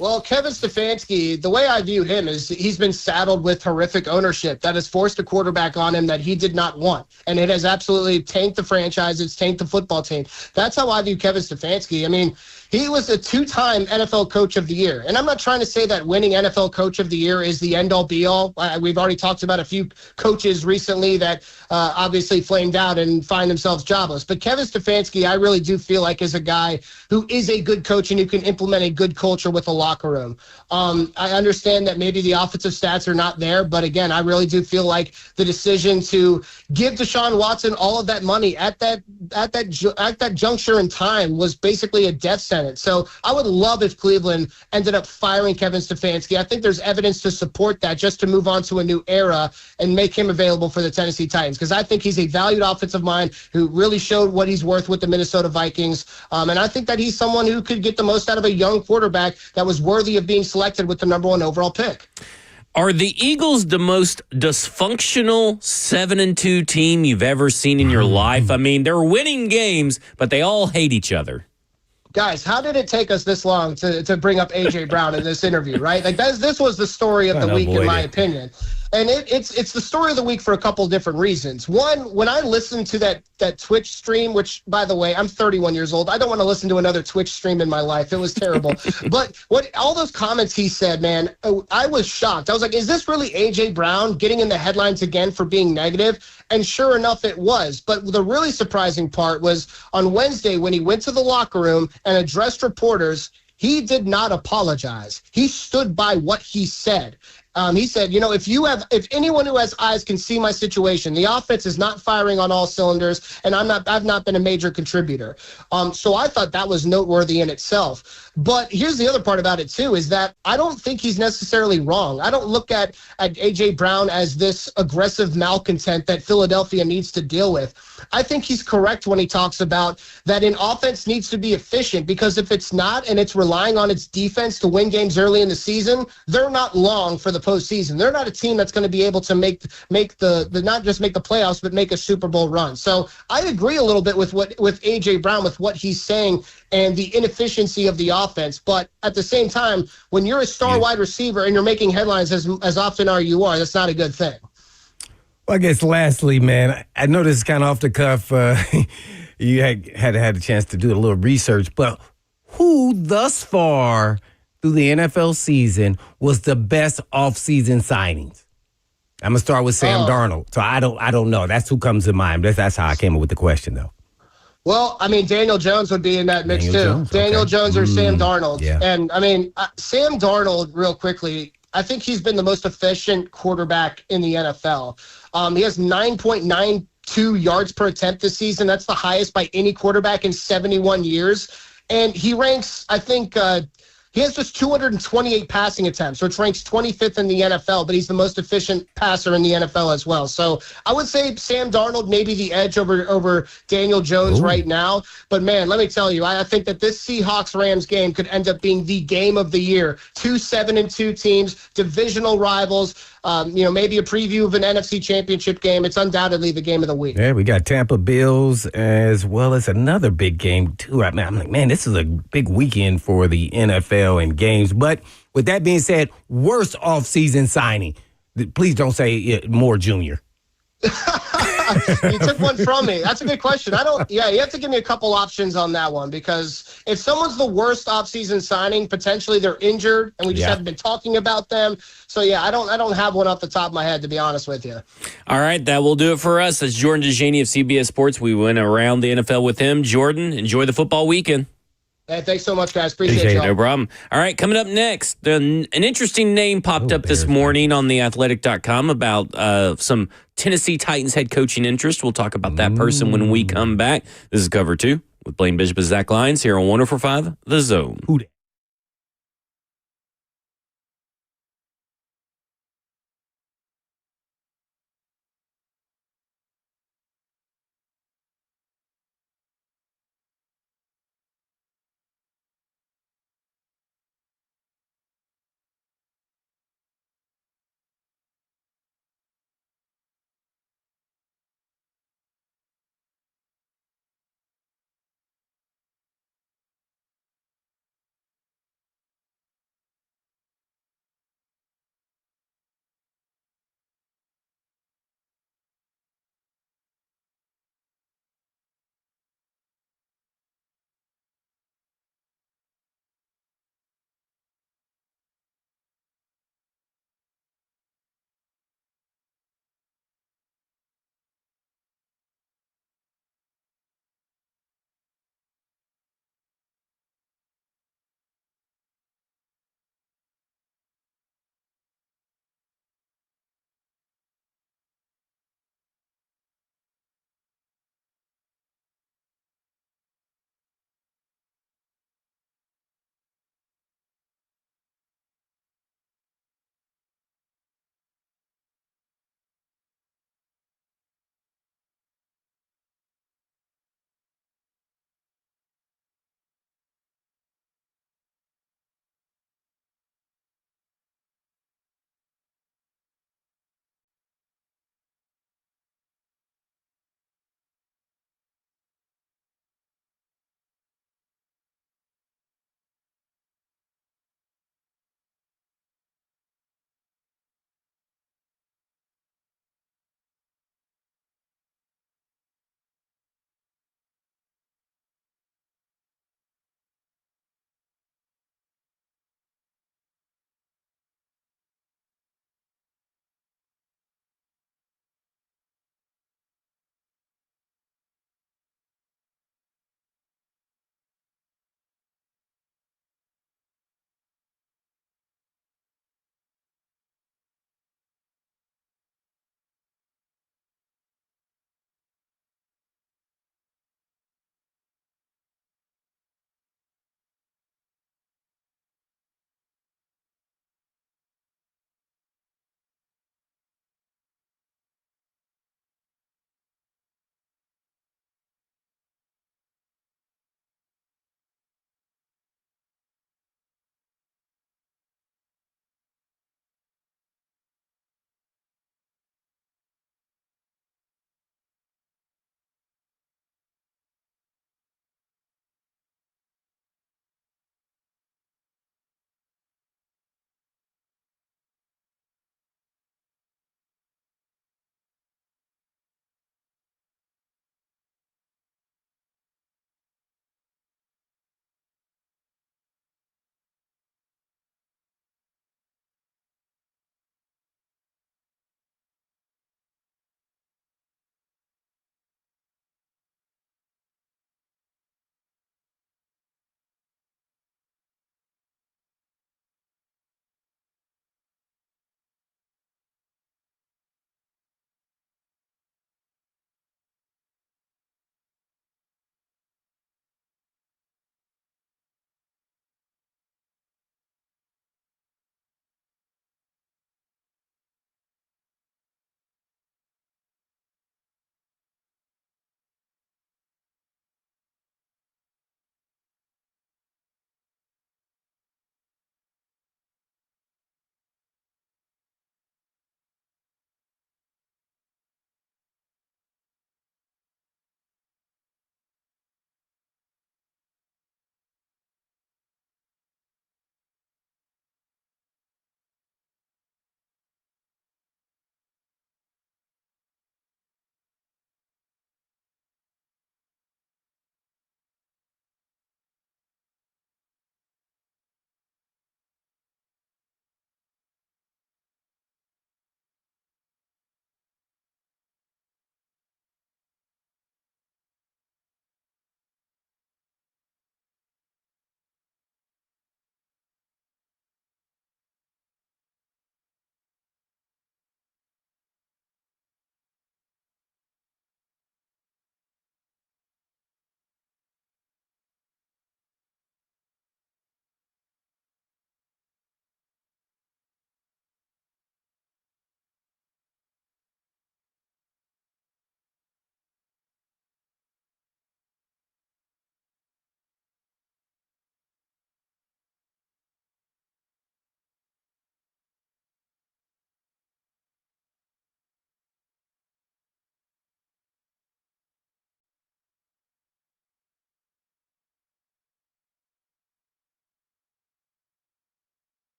Well, Kevin Stefanski, the way I view him is he's been saddled with horrific ownership that has forced a quarterback on him that he did not want. And it has absolutely tanked the franchise. It's tanked the football team. That's how I view Kevin Stefanski. I mean, he was a 2-time NFL Coach of the Year. And I'm not trying to say that winning NFL Coach of the Year is the end-all, be-all. We've already talked about a few coaches recently that obviously flamed out and find themselves jobless. But Kevin Stefanski, I really do feel like is a guy who is a good coach and who can implement a good culture with a locker room. I understand that maybe the offensive stats are not there, but again, I really do feel like the decision to give Deshaun Watson all of that money at that juncture in time was basically a death sentence. So I would love if Cleveland ended up firing Kevin Stefanski. I think there's evidence to support that just to move on to a new era and make him available for the Tennessee Titans, because I think he's a valued offensive mind who really showed what he's worth with the Minnesota Vikings. And I think that he's someone who could get the most out of a young quarterback that was worthy of being selected with the number 1 overall pick. Are the Eagles the most dysfunctional 7-2 team you've ever seen in your life? I mean, they're winning games, but they all hate each other. Guys, how did it take us this long to bring up A.J. Brown in this interview, right? Like, this was the story of the week, in my opinion. And it's the story of the week for a couple different reasons. One, when I listened to that Twitch stream, which, by the way, I'm 31 years old. I don't want to listen to another Twitch stream in my life. It was terrible. But all those comments he said, man, I was shocked. I was like, is this really A.J. Brown getting in the headlines again for being negative? And sure enough, it was. But the really surprising part was on Wednesday when he went to the locker room and addressed reporters, he did not apologize. He stood by what he said. He said, if anyone who has eyes can see my situation, the offense is not firing on all cylinders, and I've not been a major contributor. So I thought that was noteworthy in itself. But here's the other part about it too, is that I don't think he's necessarily wrong. I don't look at A.J. Brown as this aggressive malcontent that Philadelphia needs to deal with. I think he's correct when he talks about that an offense needs to be efficient, because if it's not and it's relying on its defense to win games early in the season, they're not long for the postseason. They're not a team that's going to be able to make the not just make the playoffs, but make a Super Bowl run. So I agree a little bit with A.J. Brown, with what he's saying and the inefficiency of the offense. But at the same time, when you're a star wide receiver and you're making headlines as often as you are, that's not a good thing. Well, I guess lastly, man, I know this is kind of off the cuff. You had a chance to do a little research, but who thus far through the NFL season was the best offseason signings? I'm gonna start with Sam Darnold. So I don't know. That's who comes to mind. That's how I came up with the question, though. Well, I mean, Daniel Jones would be in that mix too. Daniel Jones or Sam Darnold. Yeah. And I mean, Sam Darnold, real quickly, I think he's been the most efficient quarterback in the NFL. He has 9.92 yards per attempt this season. That's the highest by any quarterback in 71 years. And he ranks, I think, he has just 228 passing attempts, which ranks 25th in the NFL, but he's the most efficient passer in the NFL as well. So I would say Sam Darnold may be the edge over Daniel Jones right now. But, man, let me tell you, I think that this Seahawks-Rams game could end up being the game of the year. 2 7-2 teams, divisional rivals, maybe a preview of an NFC championship game. It's undoubtedly the game of the week. Yeah, we got Tampa Bills as well as another big game, too. I'm like, man, this is a big weekend for the NFL and games. But with that being said, worst offseason signing. Please don't say Moore Jr. You took one from me. That's a good question. You have to give me a couple options on that one, because if someone's the worst offseason signing, potentially they're injured and we just haven't been talking about them. So I don't have one off the top of my head, to be honest with you. All right, that will do it for us. That's Jordan DeJaney of CBS Sports. We went around the NFL with him. Jordan, enjoy the football weekend. Hey, thanks so much, guys. Appreciate you. No problem. All right, coming up next, an interesting name popped up this morning on theathletic.com about some Tennessee Titans head coaching interest. We'll talk about that person when we come back. This is Cover 2 with Blaine Bishop and Zach Lyons here on 104.5 The Zone.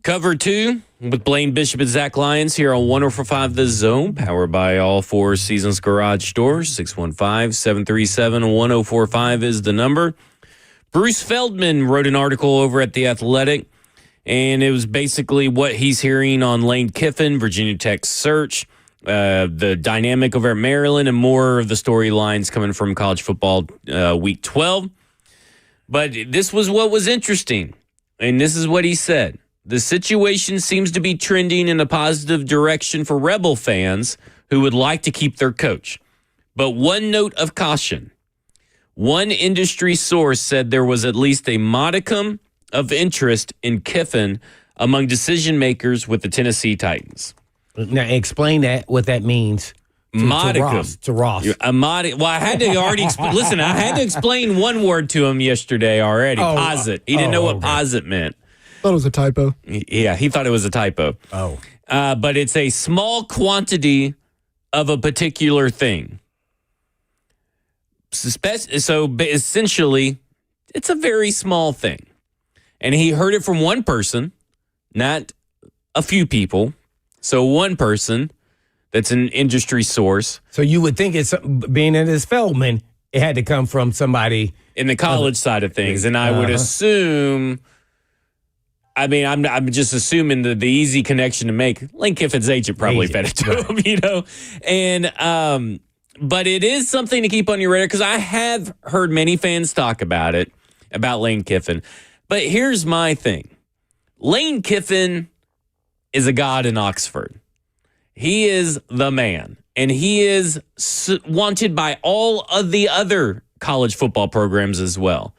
Cover 2 with Blaine Bishop and Zach Lyons here on 104.5 The Zone, powered by all four Seasons Garage Doors. 615-737-1045 is the number. Bruce Feldman wrote an article over at The Athletic, and it was basically what he's hearing on Lane Kiffin, Virginia Tech's search, the dynamic over at Maryland, and more of the storylines coming from college football week 12. But this was what was interesting, and this is what he said. The situation seems to be trending in a positive direction for Rebel fans who would like to keep their coach. But one note of caution. One industry source said there was at least a modicum of interest in Kiffin among decision makers with the Tennessee Titans. Now, explain what that means. Modicum. To Ross. Well, I had to already listen. I had to explain one word to him yesterday already. Posit. He didn't know what posit meant. Thought it was a typo. Yeah, he thought it was a typo. Oh. But it's a small quantity of a particular thing. So essentially, it's a very small thing. And he heard it from one person, not a few people. So one person that's an industry source. So you would think it's being in this Feldman, it had to come from somebody in the college side of things. And I would assume... I mean, I'm just assuming the easy connection to make. Lane Kiffin's agent probably fed it to him, And but it is something to keep on your radar because I have heard many fans talk about Lane Kiffin. But here's my thing: Lane Kiffin is a god in Oxford. He is the man, and he is wanted by all of the other college football programs as well.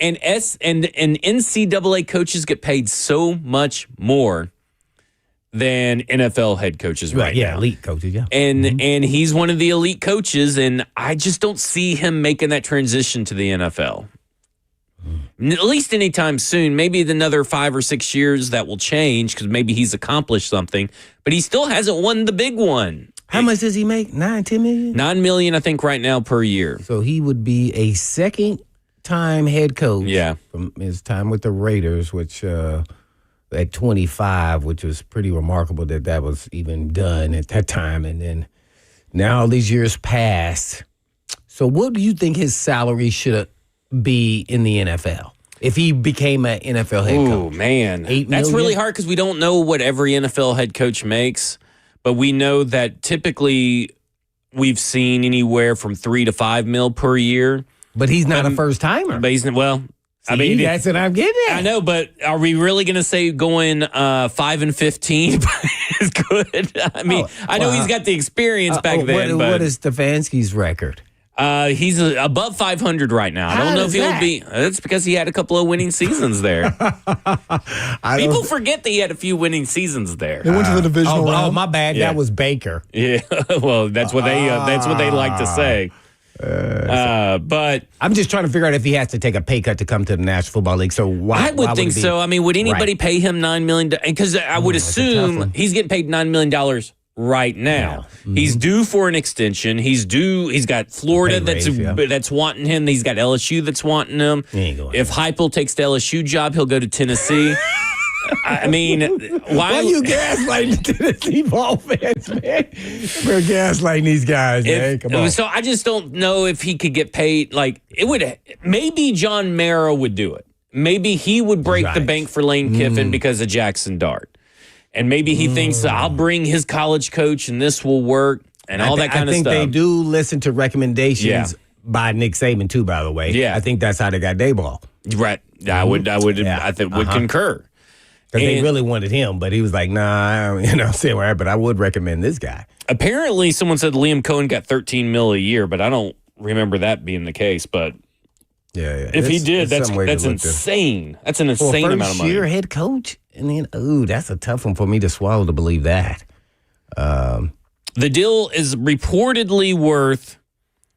And NCAA coaches get paid so much more than NFL head coaches right now. Elite coaches, yeah. And he's one of the elite coaches, and I just don't see him making that transition to the NFL. At least anytime soon. Maybe another 5 or 6 years that will change because maybe he's accomplished something, but he still hasn't won the big one. How much does he make? 10 million? $9 million, I think, right now per year. So he would be a second-time head coach from his time with the Raiders, which at 25, which was pretty remarkable that was even done at that time. And then now all these years passed. So what do you think his salary should be in the NFL if he became an NFL head coach? Oh, man. That's really hard because we don't know what every NFL head coach makes, but we know that typically we've seen anywhere from $3 to $5 million per year. But he's not a first timer. But that's what I'm getting at. I know, but are we really going to say going 5-15 is good? I mean, I know he's got the experience back then. What is Stefanski's record? He's above 500 right now. I don't know if he'll be. That's because he had a couple of winning seasons there. People forget that he had a few winning seasons there. They went to the divisional round. Oh, my bad. Yeah. That was Baker. Yeah. Well, that's what they like to say. But I'm just trying to figure out if he has to take a pay cut to come to the National Football League. So I would think so. I mean, would anybody pay him $9 million? Because I would assume he's getting paid $9 million right now. Yeah. Mm-hmm. He's due for an extension. He's got Florida that's wanting him. He's got LSU that's wanting him. If Heupel takes the LSU job, he'll go to Tennessee. I mean, why are you gaslighting the Tennessee ball fans, man? We're gaslighting these guys, man. Come on. So I just don't know if he could get paid. Like, it would. Maybe John Mara would do it. Maybe he would break the bank for Lane Kiffin because of Jackson Dart. And maybe he thinks, I'll bring his college coach and this will work and all that kind of stuff. I think they do listen to recommendations by Nick Saban, too, by the way. Yeah. I think that's how they got Dayball. Right. I would concur. Because they really wanted him, but he was like, nah, I'm saying, right, but I would recommend this guy. Apparently, someone said Liam Cohen got $13 million a year, but I don't remember that being the case. But if he did, that's insane. That's an insane amount of money. First-year head coach? And then, that's a tough one for me to swallow to believe that. The deal is reportedly worth.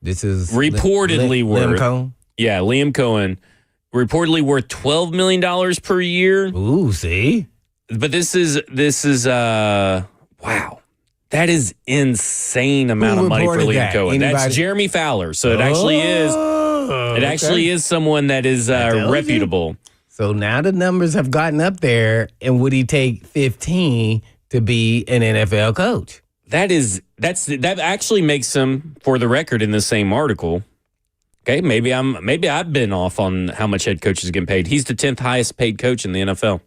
This is reportedly worth. Liam Cohen? Yeah, Liam Cohen. Reportedly worth $12 million per year. Ooh, see? But this is wow. That is insane amount of money for Liam Cohen. That's Jeremy Fowler. So it actually is. It actually is someone that is reputable. So now the numbers have gotten up there, and would he take 15 to be an NFL coach? That actually makes him, for the record, in the same article. Okay, maybe I've been off on how much head coaches get paid. He's the 10th highest paid coach in the NFL.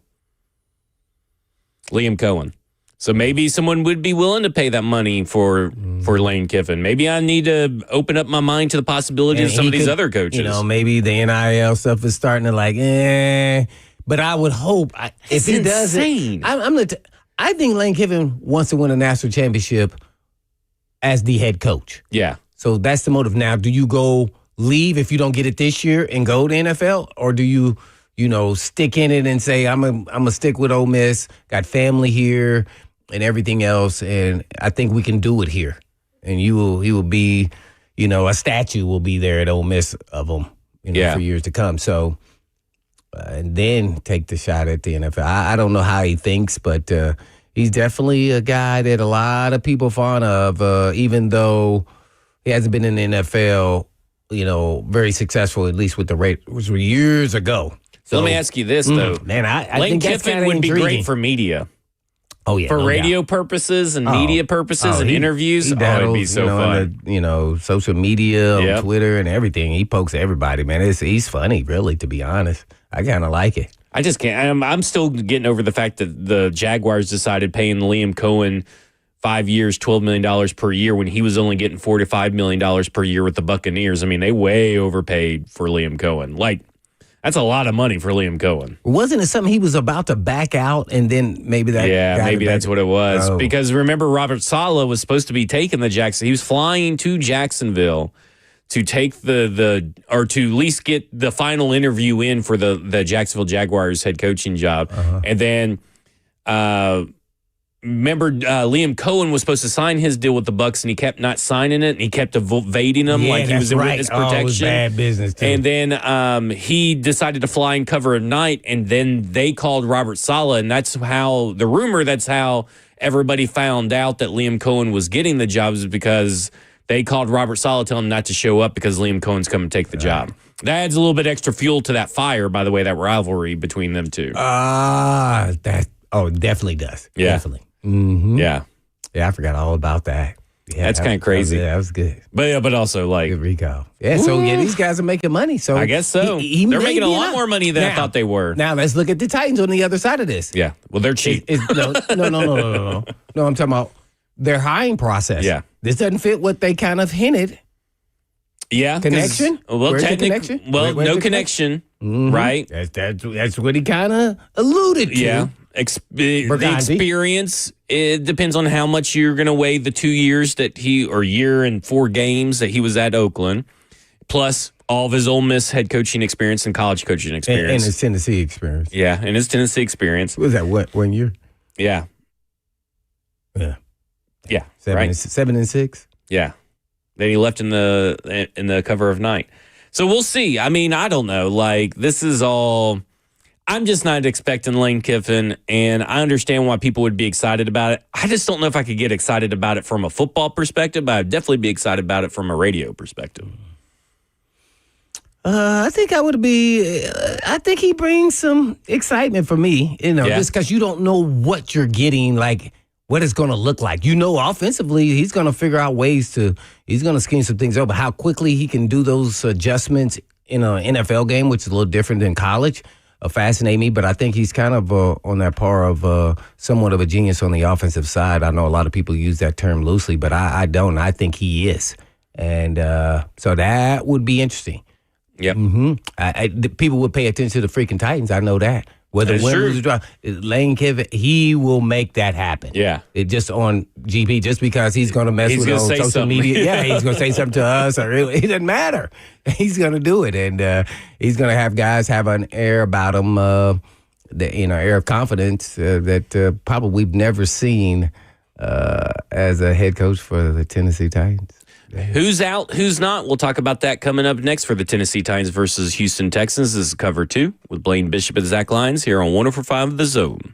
Liam Cohen. So maybe someone would be willing to pay that money for Lane Kiffin. Maybe I need to open up my mind to the possibility of some of these other coaches. Maybe the NIL stuff is starting to But I would hope if he does it, I think Lane Kiffin wants to win a national championship as the head coach. Yeah. So that's the motive. Now, do you go leave if you don't get it this year and go to NFL, or do you stick in it and say I'm a stick with Ole Miss, got family here and everything else, and I think we can do it here. And he will be, a statue will be there at Ole Miss of him, for years to come. So, and then take the shot at the NFL. I don't know how he thinks, but he's definitely a guy that a lot of people fond of, even though he hasn't been in the NFL, very successful, at least with the rate, which were years ago. So let me ask you this, though. Man, I Lane think that's Kiffin would be great for media. Oh, yeah. For radio purposes and media purposes and interviews. It'd be so fun. On social media, on Twitter and everything. He pokes everybody, man. He's funny, really, to be honest. I kind of like it. I just can't. I'm still getting over the fact that the Jaguars decided paying Liam Cohen 5 years, $12 million per year when he was only getting $4 to $5 million per year with the Buccaneers. I mean, they way overpaid for Liam Cohen. That's a lot of money for Liam Cohen. Wasn't it something he was about to back out and then maybe that? Yeah, maybe that's what it was. Oh. Because remember, Robert Saleh was supposed to be taking the Jackson. He was flying to Jacksonville to take to at least get the final interview in for the Jacksonville Jaguars head coaching job. Uh-huh. And then, remember, Liam Cohen was supposed to sign his deal with the Bucs, and he kept not signing it, and he kept evading them like he was in witness protection. It was bad business too. And then he decided to fly and cover at night, and then they called Robert Saleh, and that's how everybody found out that Liam Cohen was getting the jobs, because they called Robert Saleh, telling him not to show up because Liam Cohen's coming to take the job. That adds a little bit extra fuel to that fire, by the way, that rivalry between them two. It definitely does. Yeah. Definitely. Mm-hmm. Yeah. Yeah, I forgot all about that. Yeah, that's kind of crazy. That was good. But also good recall. Yeah, so these guys are making money. So I guess so. They're making a lot more money than I thought they were. Now let's look at the Titans on the other side of this. Yeah. Well, they're cheap. No. No, I'm talking about their hiring process. Yeah. This doesn't fit what they kind of hinted. Yeah. Connection? Well, Where's the connection? Well, no connection, mm-hmm. right? That's what he kind of alluded to. Yeah. The experience, it depends on how much you're going to weigh the 2 years year and 4 games that he was at Oakland, plus all of his Ole Miss head coaching experience and college coaching experience. And his Tennessee experience. Yeah, and his Tennessee experience. What was that, 1 year? Yeah. Yeah. Yeah. 7 and 6? Yeah. Then he left in the cover of Night. So we'll see. I mean, I don't know. This is all... I'm just not expecting Lane Kiffin, and I understand why people would be excited about it. I just don't know if I could get excited about it from a football perspective, but I'd definitely be excited about it from a radio perspective. I think I would be. I think he brings some excitement for me, just because you don't know what you're getting, what it's going to look like. Offensively, he's going to figure out ways he's going to scheme some things up, but how quickly he can do those adjustments in an NFL game, which is a little different than college, fascinate me. But I think he's kind of on that par of somewhat of a genius on the offensive side. I know a lot of people use that term loosely, but I don't. I think he is. And so that would be interesting. Yep. Mm-hmm. People would pay attention to the freaking Titans. I know that. Whether win or lose or draw, Lane Kiffin, he will make that happen. Yeah. It just on GP, just because he's going to mess with on social media. Yeah, he's going to say something to us. It doesn't matter. He's going to do it. And he's going to have guys have an air about him, air of confidence that probably we've never seen as a head coach for the Tennessee Titans. Who's out, who's not? We'll talk about that coming up next for the Tennessee Titans versus Houston Texans. This is Cover 2 with Blaine Bishop and Zach Lyons here on 104.5 The Zone.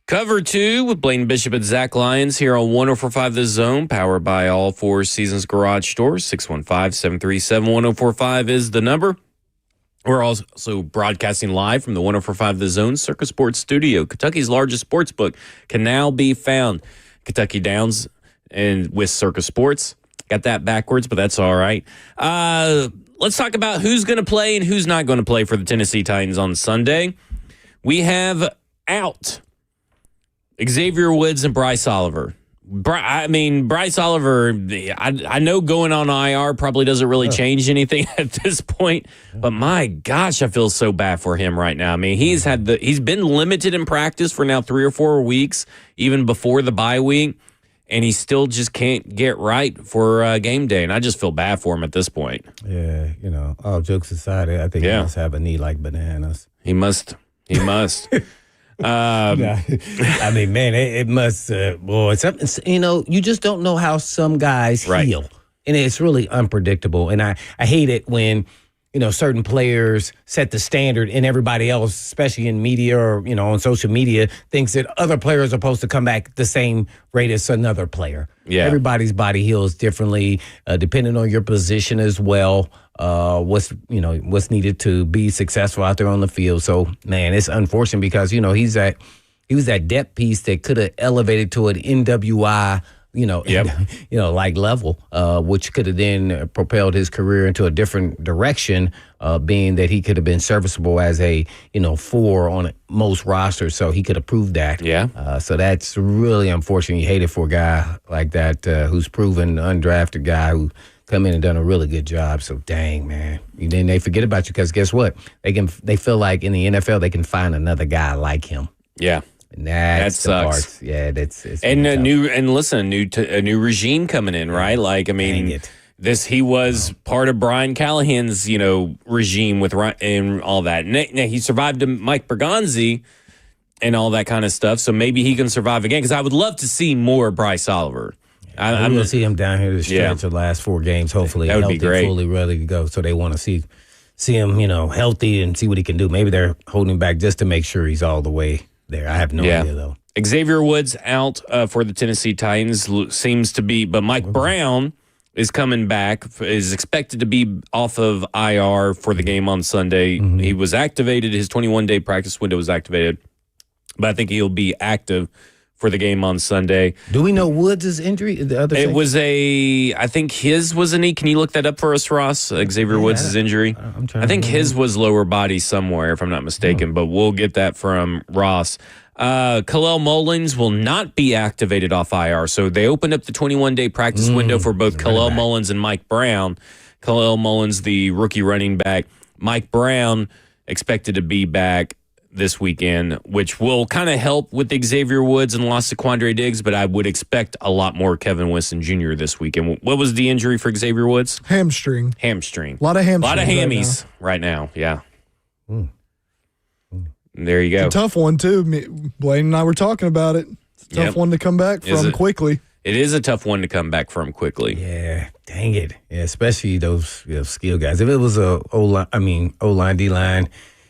Cover 2 with Blaine Bishop and Zach Lyons here on 104.5 The Zone, powered by all Four Seasons Garage Stores. 615-737-1045 is the number. We're also broadcasting live from the 104.5 The Zone Circus Sports Studio. Kentucky's largest sports book can now be found. Kentucky Downs and with Circus Sports. Got that backwards, but that's all right. Let's talk about who's going to play and who's not going to play for the Tennessee Titans on Sunday. We have out Xavier Woods and Bryce Oliver. Bryce Oliver, I know going on IR probably doesn't really change anything at this point, but my gosh, I feel so bad for him right now. I mean, he's been limited in practice for now 3 or 4 weeks, even before the bye week, and he still just can't get right for game day, and I just feel bad for him at this point. Yeah, all jokes aside, I think he must have a knee like bananas. He must. I mean, man, it must, boy, something, you just don't know how some guys heal. And it's really unpredictable. And I hate it when, certain players set the standard and everybody else, especially in media or, on social media, thinks that other players are supposed to come back the same rate as another player. Yeah. Everybody's body heals differently, depending on your position as well. What's needed to be successful out there on the field. So, man, it's unfortunate because, he was that depth piece that could have elevated to an NWI, like level, which could have then propelled his career into a different direction, being that he could have been serviceable as a, 4 on most rosters. So he could have proved that. Yeah. So that's really unfortunate. You hate it for a guy like that, who's proven undrafted guy who come in and done a really good job. So dang, man. And then they forget about you because guess what? They feel like in the NFL they can find another guy like him. Yeah. And that's that the sucks. part. Yeah, it's and a new regime coming in, right? Like, I mean, he was part of Brian Callahan's, regime with and all that. Now he survived Mike Bergonzi and all that kind of stuff. So maybe he can survive again. Because I would love to see more Bryce Oliver. I'm going to see him down here to stretch the last 4 games, hopefully. That would be great. Fully ready to go. So they want to see him, healthy and see what he can do. Maybe they're holding him back just to make sure he's all the way there. I have no idea, though. Xavier Woods out for the Tennessee Titans seems to be, but Mike Brown is coming back, is expected to be off of IR for the game on Sunday. Mm-hmm. He was activated. His 21-day practice window was activated, but I think he'll be active for the game on Sunday. Do we know Woods' injury? The other it was I think his was a knee. Can you look that up for us, Ross? Xavier Woods' injury? I think his was lower body somewhere, if I'm not mistaken, but we'll get that from Ross. Khalil Mullins will not be activated off IR. So they opened up the 21-day practice window for both Khalil Mullins and Mike Brown. Khalil Mullins, the rookie running back. Mike Brown expected to be back this weekend, which will kind of help with Xavier Woods and loss to Quandre Diggs, but I would expect a lot more Kevin Winston Jr. this weekend. What was the injury for Xavier Woods? Hamstring. A lot of hammies right now. Yeah. There you go. It's a tough one, too. Blaine and I were talking about it. It's a tough one to come back from quickly. It is a tough one to come back from quickly. Yeah, dang it. Yeah, especially those skill guys. If it was O-line, D-line,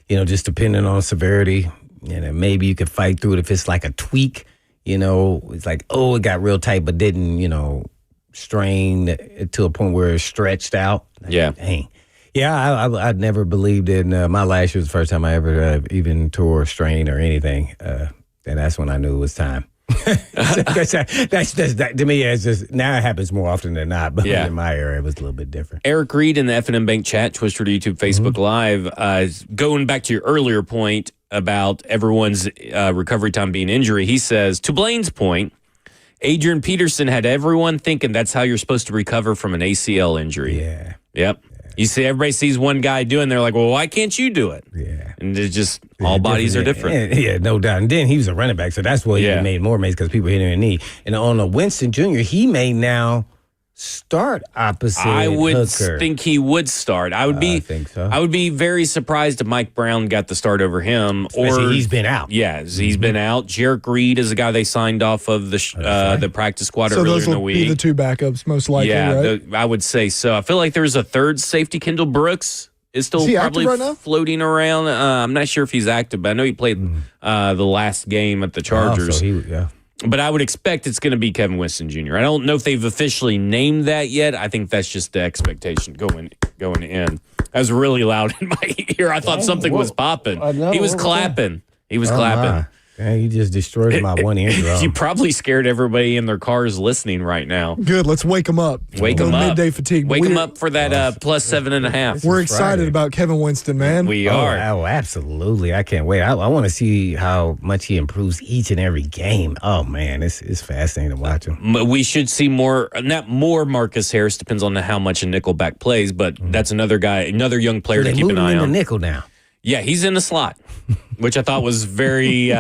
just depending on severity, maybe you could fight through it if it's like a tweak, it's like, it got real tight, but didn't, strain to a point where it's stretched out. Yeah. Dang. Yeah, I'd never believed in my last year was the first time I ever even tore a strain or anything. And that's when I knew it was time. that's to me, it's just now it happens more often than not, but in my era it was a little bit different. Eric Reed in the F&M Bank chat, Twitter, YouTube, Facebook Live, going back to your earlier point about everyone's recovery time being injury, he says, to Blaine's point, Adrian Peterson had everyone thinking that's how you're supposed to recover from an ACL injury. Yeah. Yep. You see, everybody sees one guy doing, they're like, well, why can't you do it? Yeah. And it's just, all bodies are different. Yeah, no doubt. And then he was a running back, so that's what he made more amazing because people hit him in the knee. And on a Winston Jr., he may now start opposite I would Hooker. think he would start. I think so. I would be very surprised if Mike Brown got the start over him. Especially he's been out. Yeah, he's been out. Jarek Reed is a guy they signed off of the practice squad earlier in the week. So those will be the 2 backups most likely, right? I would say so. I feel like there's a third safety, Kendall Brooks, is still Is he probably active right now? floating around. I'm not sure if he's active, but I know he played the last game at the Chargers. Yeah. But I would expect it's going to be Kevin Winston Jr. I don't know if they've officially named that yet. I think that's just the expectation going in. That was really loud in my ear. I thought something was popping. He was clapping. He was clapping. Yeah, you just destroyed my one eardrum. You probably scared everybody in their cars listening right now. Good. Let's wake them up. Wake them up. Midday fatigue. Wake them up for that plus 7.5. We're excited Friday. about Kevin Winston, man. We are. Oh, absolutely. I can't wait. I want to see how much he improves each and every game. Oh, man, it's fascinating to watch him. We should see more, not more Marcus Harris, depends on how much a nickelback plays, but that's another guy, another young player to keep an eye in the on. nickel now. Yeah, he's in the slot, which I thought was very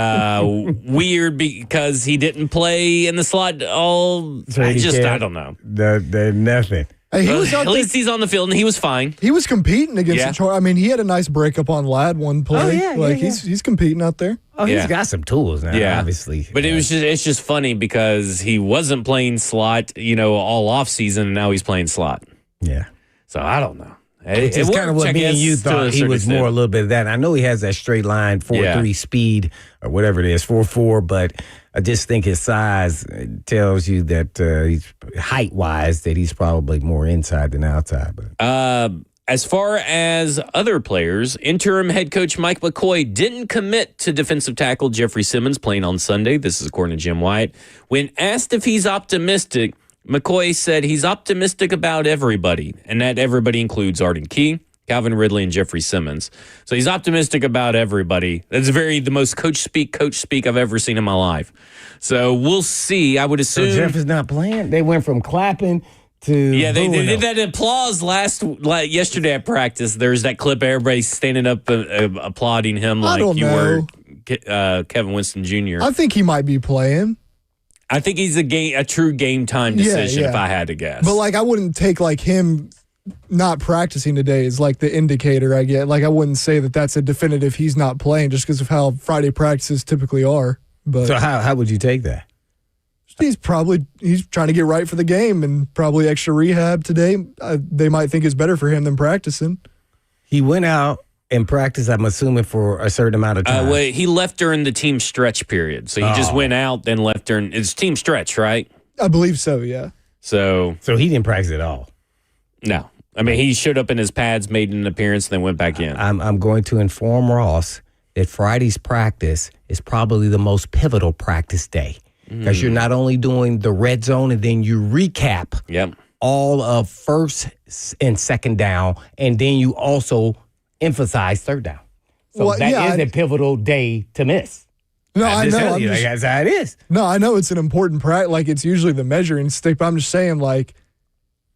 weird because he didn't play in the slot all. I don't know. They're nothing. Hey, he was out At there. least he's on the field and he was fine. He was competing against Yeah. the Chargers. I mean, he had a nice breakup on Ladd one play. He's competing out there. Oh, he's Yeah. got some tools now, Yeah, obviously. But it's just funny because he wasn't playing slot, all off season, and now he's playing slot. Yeah. So I don't know. It's kind of what me and you thought he was more a little bit of that. I know he has that straight line 4.3 speed or whatever it is, 4.4, but I just think his size tells you that he's height-wise that he's probably more inside than outside. But As far as other players, interim head coach Mike McCoy didn't commit to defensive tackle Jeffrey Simmons playing on Sunday. This is according to Jim Wyatt. When asked if he's optimistic, McCoy said he's optimistic about everybody, and that everybody includes Arden Key, Calvin Ridley, and Jeffrey Simmons. So he's optimistic about everybody. That's the most coach speak I've ever seen in my life. So we'll see. I would assume. so Jeff is not playing? They went from clapping to Yeah, they booing did him. that applause yesterday at practice. There's that clip, everybody standing up applauding him I like don't you know. were Kevin Winston Jr. I think he might be playing. I think he's a true game time decision if I had to guess. But I wouldn't take him not practicing today is the indicator I get. I wouldn't say that that's a definitive he's not playing just because of how Friday practices typically are. But So how would you take that? he's trying to get right for the game and probably extra rehab today. They might think is better for him than practicing. He went out and practiced, I'm assuming, for a certain amount of time. well, he left during the team stretch period. So he just went out, then left during it's team stretch, right? I believe so, yeah. So he didn't practice at all. no. I mean, he showed up in his pads, made an appearance, then went back in. I'm going to inform Ross that Friday's practice is probably the most pivotal practice day because you're not only doing the red zone and then you recap Yep. all of first and second down, and then you also emphasize third down. So Well, that yeah, is a pivotal day to miss. No, I'm I just know. telling I'm you, just- that's how it is. No, I know it's an important practice. It's usually the measuring stick, but I'm just saying,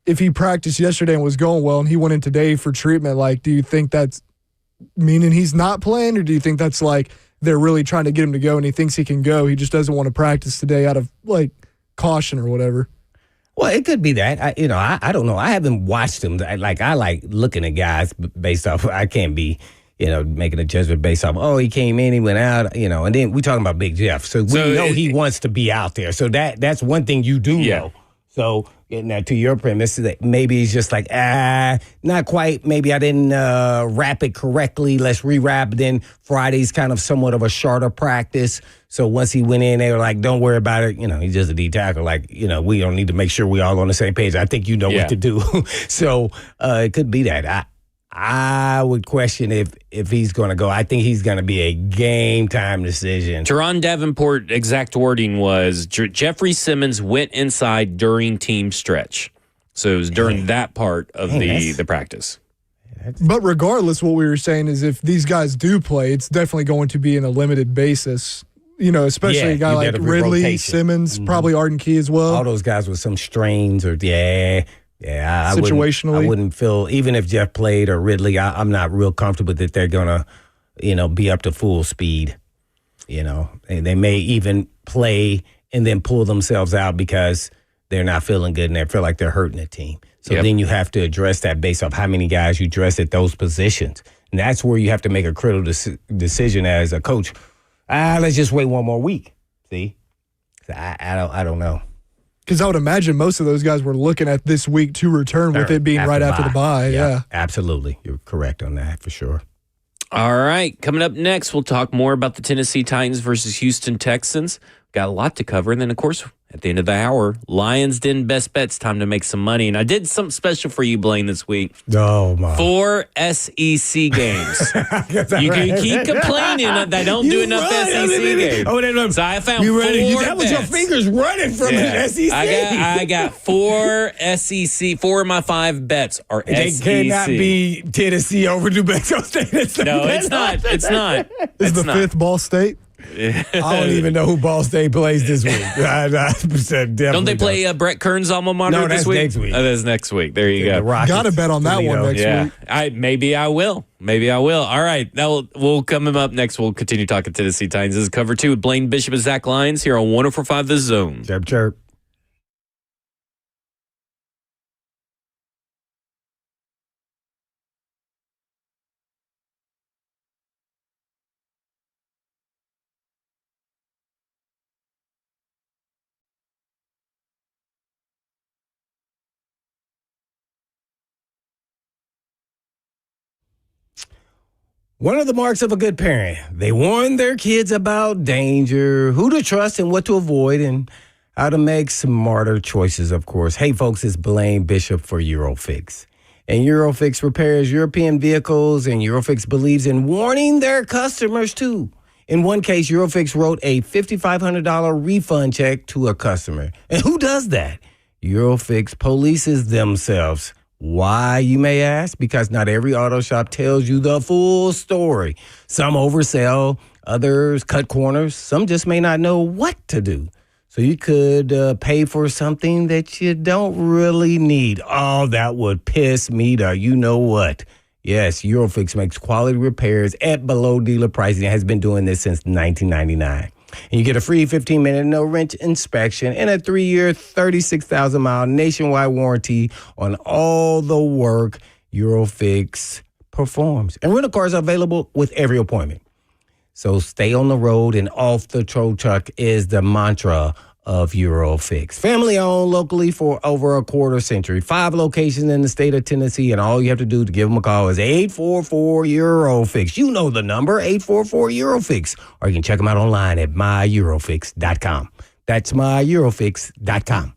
if he practiced yesterday and was going well and he went in today for treatment, do you think that's meaning he's not playing, or do you think that's they're really trying to get him to go and he thinks he can go? He just doesn't want to practice today out of caution or whatever. Well, it could be that. I don't know. I haven't watched him. I like looking at guys based off. I can't be, making a judgment based off. Oh, he came in, he went out, and then we talking about Big Jeff, so we know he wants to be out there. So that's one thing you do know. So now to your premise, that maybe he's just not quite. Maybe I didn't wrap it correctly. Let's rewrap. Then Friday's kind of somewhat of a shorter practice. So once he went in, they were like, "Don't worry about it. He's just a D tackle. We don't need to make sure we all on the same page. I think you know what to do." So it could be that. I would question if he's going to go. I think he's going to be a game time decision. Teron Davenport exact wording was Jeffrey Simmons went inside during team stretch. So it was during that part of the practice. But regardless, what we were saying is if these guys do play, it's definitely going to be in a limited basis. Especially a guy like Ridley, rotation. Simmons, probably Arden Key as well. All those guys with some strains or I Situationally. I wouldn't feel, even if Jeff played or Ridley, I'm not real comfortable that they're going to, be up to full speed. And they may even play and then pull themselves out because they're not feeling good and they feel like they're hurting the team. So then you have to address that based off how many guys you dress at those positions. And that's where you have to make a critical decision as a coach. Let's just wait one more week. See? I don't know. Because I would imagine most of those guys were looking at this week to return with it being right after the bye. Yeah. Absolutely. You're correct on that for sure. All right. Coming up next, we'll talk more about the Tennessee Titans versus Houston Texans. Got a lot to cover. And then, of course, at the end of the hour, Lions Den Best Bets, time to make some money. And I did something special for you, Blaine, this week. Oh, my. 4 SEC games. You can keep complaining that they don't do enough SEC games. So I found 4 That was your bets. fingers running from the SEC. I got 4 SEC. 4 of my 5 bets are They SEC. cannot be Tennessee over New Mexico State. No, it's not. It's not. Is the fifth Ball State? I don't even know who Ball State plays this week. Don't they play Brett Kern's alma mater this week? Next week. Oh, that's next week. There you go. Got to bet on that one next week. Maybe I will. All right. We'll come up next. We'll continue talking Tennessee Titans. This is Cover 2 with Blaine Bishop and Zach Lyons here on 104.5 The Zone. Chirp, chirp. One of the marks of a good parent, they warn their kids about danger, who to trust and what to avoid, and how to make smarter choices, of course. Hey, folks, it's Blaine Bishop for Eurofix. And Eurofix repairs European vehicles, and Eurofix believes in warning their customers, too. In one case, Eurofix wrote a $5,500 refund check to a customer. And who does that? Eurofix polices themselves. Why, you may ask? Because not every auto shop tells you the full story. Some oversell, others cut corners. Some just may not know what to do. So you could pay for something that you don't really need. Oh, that would piss me to you know what. Yes, Eurofix makes quality repairs at below dealer pricing. It has been doing this since 1999. And you get a free 15-minute no-wrench inspection and a 3-year, 36,000-mile nationwide warranty on all the work Eurofix performs. And rental cars are available with every appointment. So stay on the road and off the tow truck is the mantra of Eurofix. Family owned locally for over a quarter century. 5 locations in the state of Tennessee, and all you have to do to give them a call is 844-EUROFIX. You know the number, 844-EUROFIX. Or you can check them out online at myeurofix.com. That's myeurofix.com.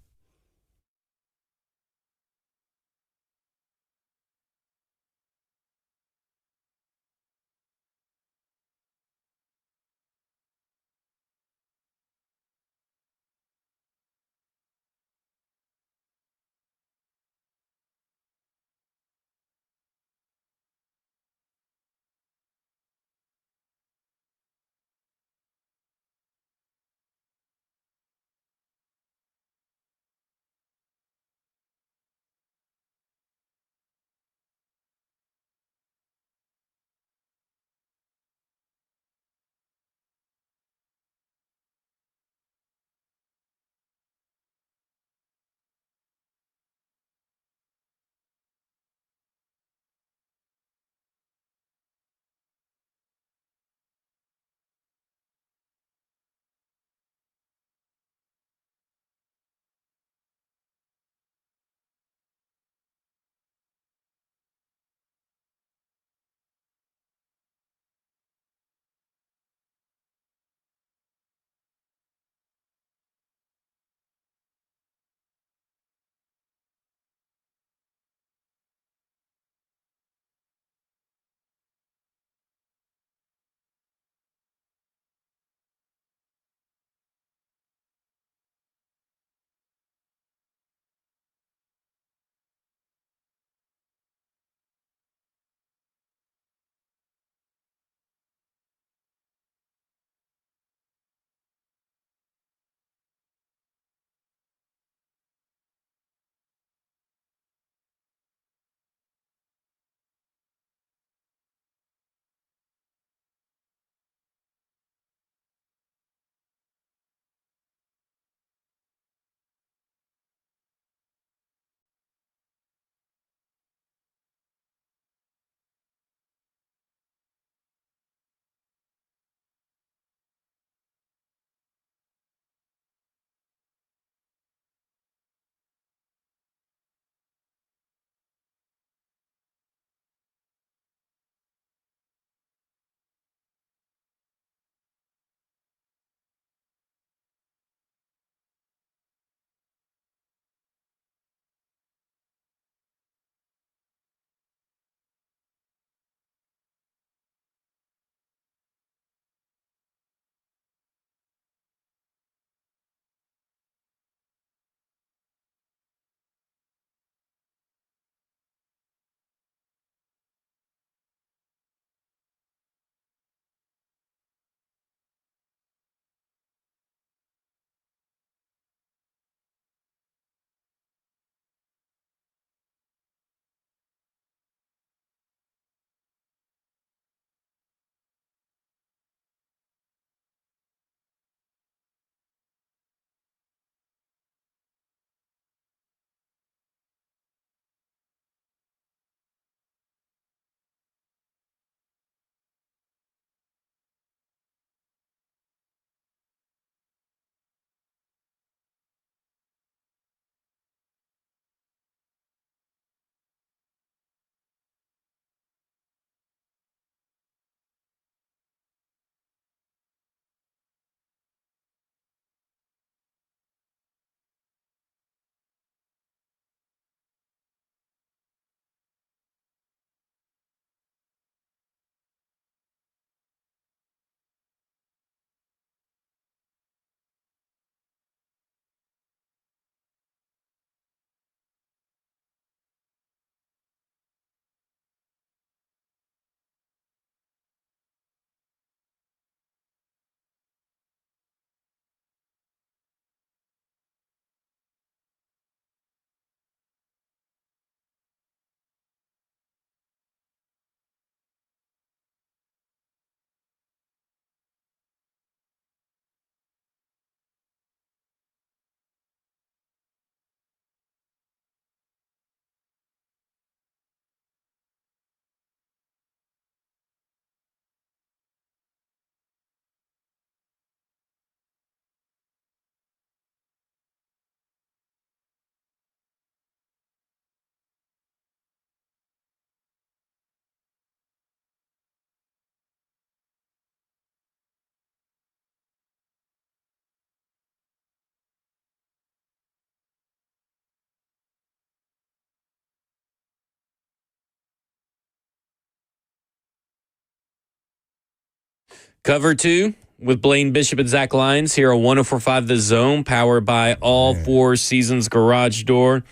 Cover 2 with Blaine Bishop and Zach Lyons here on 104.5 The Zone, powered by All Four Seasons Garage Door.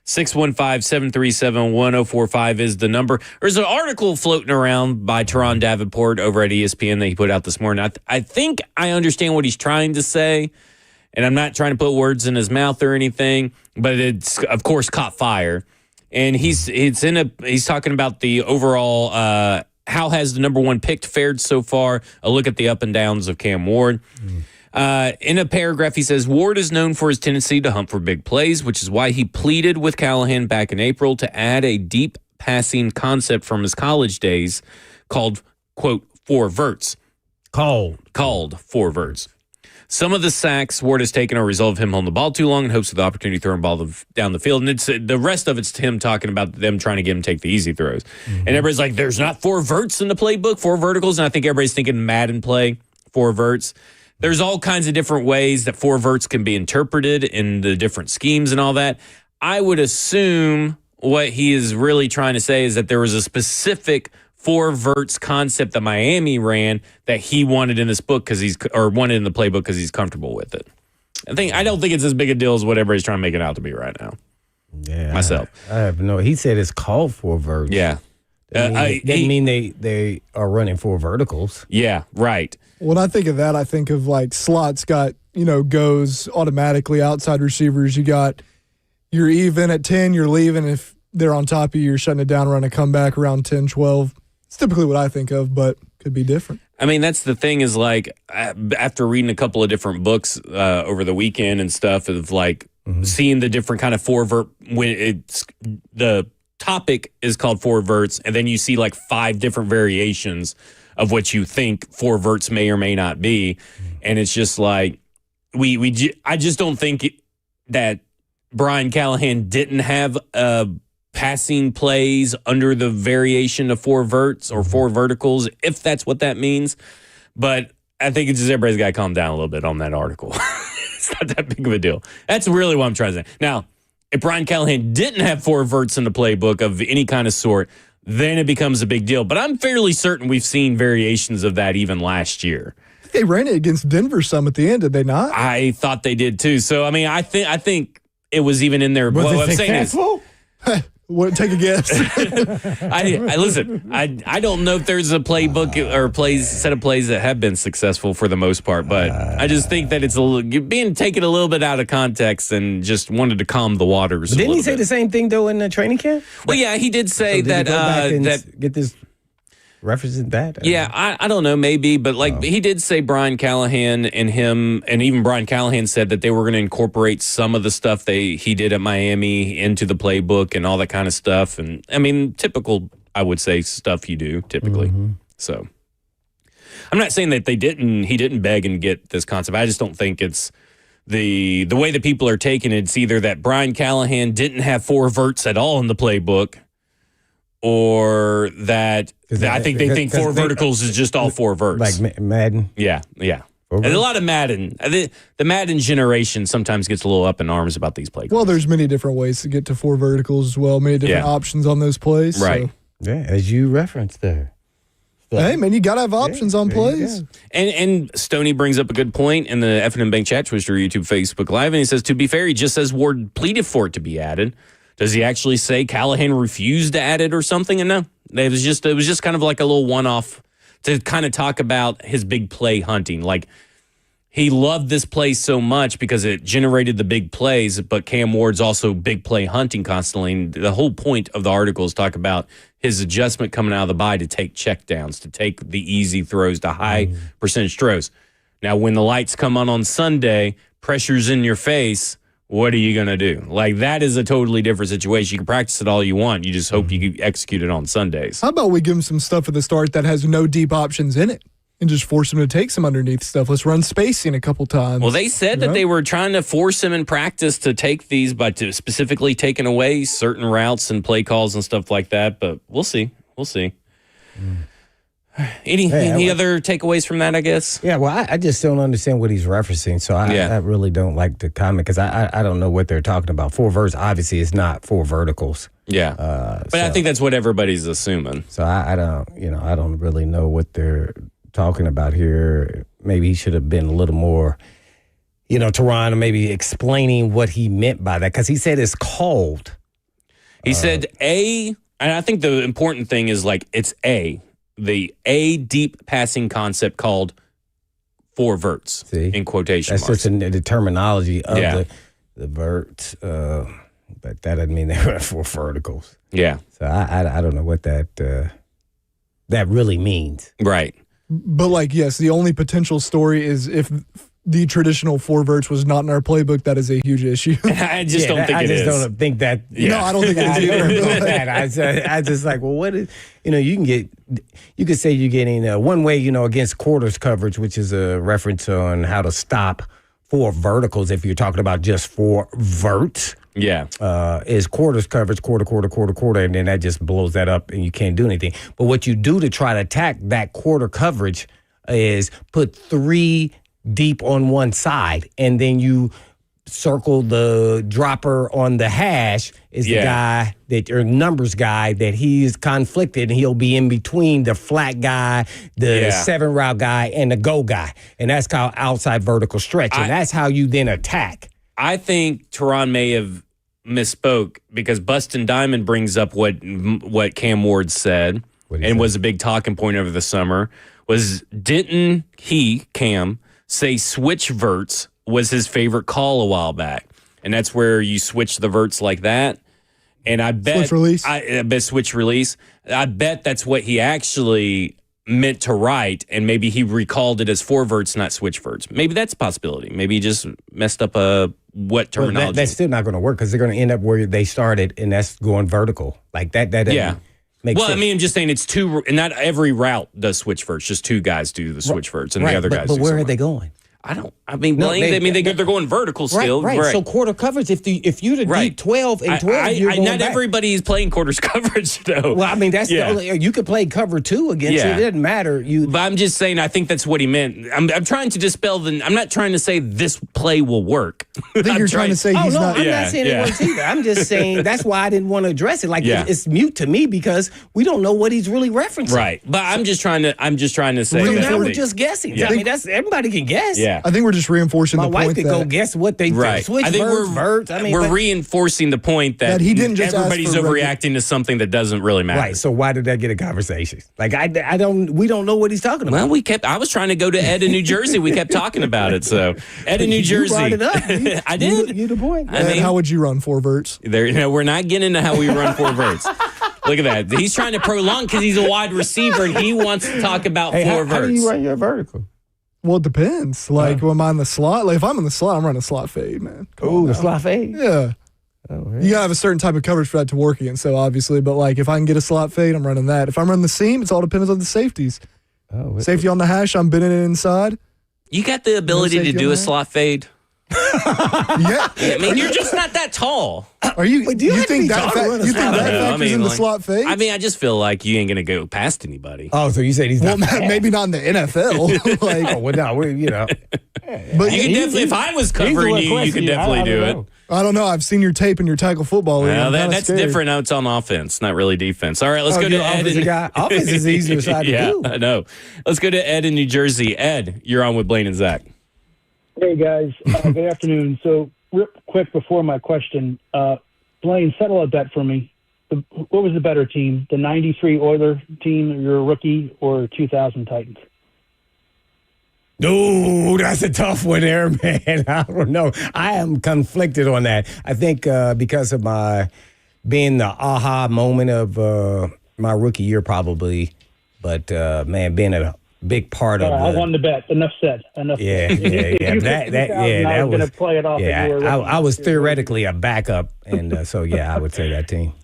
615-737-1045 is the number. There's an article floating around by Teron Davenport over at ESPN that he put out this morning. I think I understand what he's trying to say, and I'm not trying to put words in his mouth or anything, but it's, of course, caught fire. And he's talking about the overall how has the number one pick fared so far, a look at the up and downs of Cam Ward. In a paragraph, he says, Ward is known for his tendency to hunt for big plays, which is why he pleaded with Callahan back in April to add a deep passing concept from his college days called, quote, four verts. Called four verts. Some of the sacks Ward has taken are a result of him holding the ball too long in hopes of the opportunity to throw the ball down the field. And it's the rest of it's him talking about them trying to get him to take the easy throws. And everybody's like, there's not four verts in the playbook, four verticals. And I think everybody's thinking Madden play, four verts. There's all kinds of different ways that four verts can be interpreted in the different schemes and all that. I would assume what he is really trying to say is that there was a specific four verts concept that Miami ran that he wanted in this book wanted in the playbook because he's comfortable with it. I don't think it's as big a deal as what everybody's trying to make it out to be right now. Yeah, myself. I have no. He said it's called four verts. Yeah, doesn't mean they are running four verticals. Yeah, right. When I think of that, I think of like slots got, goes automatically, outside receivers. You're even at 10, you're leaving. If they're on top of you, you're shutting it down, run a comeback around 10, 12. It's typically what I think of, but could be different. I mean, that's the thing is like after reading a couple of different books over the weekend and stuff of like seeing the different kind of four vert when the topic is called four verts, and then you see like 5 different variations of what you think four verts may or may not be. And it's just like, I just don't think that Brian Callahan didn't have passing plays under the variation of four verts or four verticals, if that's what that means. But I think it's just everybody's got to calm down a little bit on that article. It's not that big of a deal. That's really what I'm trying to say. Now, if Brian Callahan didn't have four verts in the playbook of any kind of sort, then it becomes a big deal. But I'm fairly certain we've seen variations of that even last year. They ran it against Denver some at the end, did they not? I thought they did too. So, I mean, I think it was even in there. Was it successful? What? Take a guess. I listen. I don't know if there's a playbook or set of plays that have been successful for the most part, but I just think that it's being taken a little bit out of context and just wanted to calm the waters. Didn't he say the same thing though in the training camp? Well, yeah, he did say that. Get this. References that? Yeah, I don't know, maybe, but he did say Brian Callahan and him, and even Brian Callahan said that they were going to incorporate some of the stuff he did at Miami into the playbook and all that kind of stuff. And I mean, typical, I would say, stuff you do typically. So I'm not saying that he didn't beg and get this concept. I just don't think it's the way that people are taking it. It's either that Brian Callahan didn't have four verts at all in the playbook, or that I think they think four verticals is just all four verts. Like Madden? Yeah. And a lot of Madden. The Madden generation sometimes gets a little up in arms about these plays. Well, there's many different ways to get to four verticals as well. Many different options on those plays. Right. So. Yeah, as you referenced there. Hey, man, you got to have options on plays. And Stoney brings up a good point in the F&M Bank chat, Twitter, YouTube, Facebook Live, and he says, to be fair, he just says Ward pleaded for it to be added. Does he actually say Callahan refused to add it or something? And no, it was just kind of like a little one-off to kind of talk about his big play hunting. Like, he loved this play so much because it generated the big plays, but Cam Ward's also big play hunting constantly. And the whole point of the article is talk about his adjustment coming out of the bye to take checkdowns, to take the easy throws, to high percentage throws. Now, when the lights come on Sunday, pressure's in your face. What are you going to do? Like, that is a totally different situation. You can practice it all you want. You just hope you can execute it on Sundays. How about we give him some stuff at the start that has no deep options in it and just force him to take some underneath stuff? Let's run spacing a couple times. Well, they said that they were trying to force him in practice to take these by specifically taking away certain routes and play calls and stuff like that. But we'll see. Any other takeaways from that, I guess? Yeah, well, I just don't understand what he's referencing, so I really don't like to comment because I don't know what they're talking about. Four verts, obviously, is not four verticals. Yeah, but I think that's what everybody's assuming. So I don't really know what they're talking about here. Maybe he should have been a little more, Teron, maybe explaining what he meant by that, because he said it's called. He said and I think the important thing is it's the deep passing concept called four verts. See? In quotation That's marks. just the terminology of the vert, but that doesn't mean they were four verticals. Yeah. So I don't know what that really means. Right. But yes, the only potential story is if the traditional four verts was not in our playbook. That is a huge issue. I just don't think it is. I just don't think that. No, I don't think it is either. I just well, what is, you could say you're getting one way, against quarters coverage, which is a reference on how to stop four verticals if you're talking about just four verts. Yeah. Is quarters coverage, quarter, and then that just blows that up and you can't do anything. But what you do to try to attack that quarter coverage is put three deep on one side, and then you circle the dropper on the hash is the guy or numbers guy that he's conflicted, and he'll be in between the flat guy, the 7 route guy, and the go guy. And that's called outside vertical stretch. And that's how you then attack. I think Teron may have misspoke because Bustin' Diamond brings up what Cam Ward said and was a big talking point over the summer. Didn't he, Cam, say switch verts was his favorite call a while back? And that's where you switch the verts like that. And I bet switch release. I bet switch release. I bet that's what he actually meant to write, and maybe he recalled it as four verts, not switch verts. Maybe that's a possibility. Maybe he just messed up what terminology. Well, that's still not going to work because they're going to end up where they started, and that's going vertical. Like that doesn't make sense. I mean, I'm just saying it's two, and not every route does switch verts. Just two guys do the switch verts, and the other guys do But where are they going? They're going vertical still. Right. So quarter coverage, if you're the deep 12 and 12, you're going not back. everybody's playing quarters coverage, though. Well, I mean, that's the only, you could play cover 2 against it. It doesn't matter. But I'm just saying, I think that's what he meant. I'm trying to dispel I'm not trying to say this play will work. I think you're trying to say he's not. I'm not saying it works either. I'm just saying that's why I didn't want to address it. It's mute to me because we don't know what he's really referencing. Right. But I'm just trying to say. So now we're just guessing. Yeah. I mean, everybody can guess. Yeah. I think we're just reinforcing My the wife point could that go guess what they switch I think verts. we're reinforcing the point that he didn't just everybody's ask for overreacting to something that doesn't really matter. Right. So why did that get a conversation? Like we don't know what he's talking about. Well, I was trying to go to Ed in New Jersey. We kept talking about it. So Ed in New Jersey. You brought it up. I did. You the point. Ed, how would you run four verts? We're not getting into how we run four verts. Look at that. He's trying to prolong because he's a wide receiver and he wants to talk about four verts. How do you run your vertical? Well, it depends. Am I in the slot? If I'm in the slot, I'm running a slot fade, man. The slot fade? Yeah. Oh, really? You gotta have a certain type of coverage for that to work against, so obviously. But if I can get a slot fade, I'm running that. If I'm running the seam, it's all depends on the safeties. Safety on the hash, I'm bending it inside. You got the ability to do a slot fade? Yeah. I mean, you're just not that tall. Are you? Do you think that factors in the slot fade? I mean, I just feel like you ain't gonna go past anybody. Oh, so you said he's not? Well, maybe not in the NFL. But you can definitely. If I was covering you could definitely do it. I don't know. I've seen your tape in your tackle football league. Well, that's different. Now it's on offense, not really defense. All right, let's go to Ed. Offense is easier side to do. I know. Let's go to Ed in New Jersey. Ed, you're on with Blaine and Zach. Hey, guys. Good afternoon. So, real quick before my question, Blaine, settle a bet for me. What was the better team, the 93 Oiler team, your rookie, or 2000 Titans? No, that's a tough one there, man. I don't know. I am conflicted on that. I think because of my being the aha moment of my rookie year, probably. But, man, being a big part of I won the bet. Enough said. Yeah. That was going to play it off. I was theoretically a backup, and so I would say that team.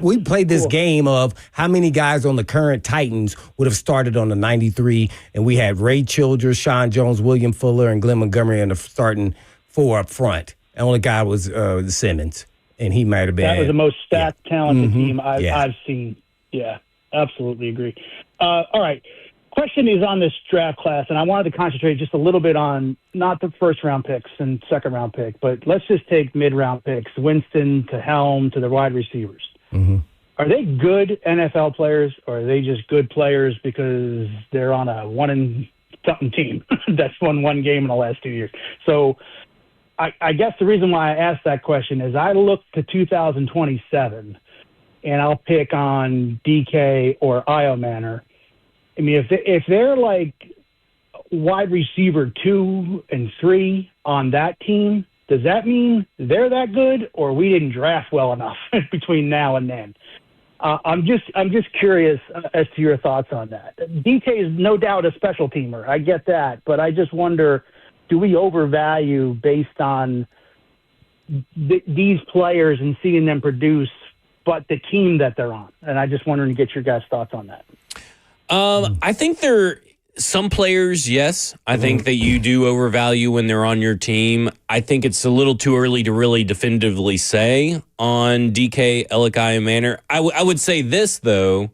We played this game of how many guys on the current Titans would have started on the 93, and we had Ray Childress, Sean Jones, William Fuller, and Glenn Montgomery in the starting 4 up front. The only guy was Simmons, and he might have been. That was the most stacked, talented team I've seen. Yeah, absolutely agree. All right. Question is on this draft class, and I wanted to concentrate just a little bit on not the first-round picks and second-round pick, but let's just take mid-round picks, Winston to Helm to the wide receivers. Mm-hmm. are they good NFL players, or are they just good players because they're on a one-and-something team that's won one game in the last 2 years? So I guess the reason why I asked that question is I look to 2027, and I'll pick on DK or Io Manor. I mean, if they're like wide receiver 2 and 3 on that team, does that mean they're that good, or we didn't draft well enough between now and then? I'm just curious as to your thoughts on that. DK is no doubt a special teamer. I get that, but I just wonder, do we overvalue based on these players and seeing them produce, but the team that they're on? And I just wondering to get your guys' thoughts on that. I think some players, yes. I think that you do overvalue when they're on your team. I think it's a little too early to really definitively say on DK, Elikai, and Manor. I would say this, though.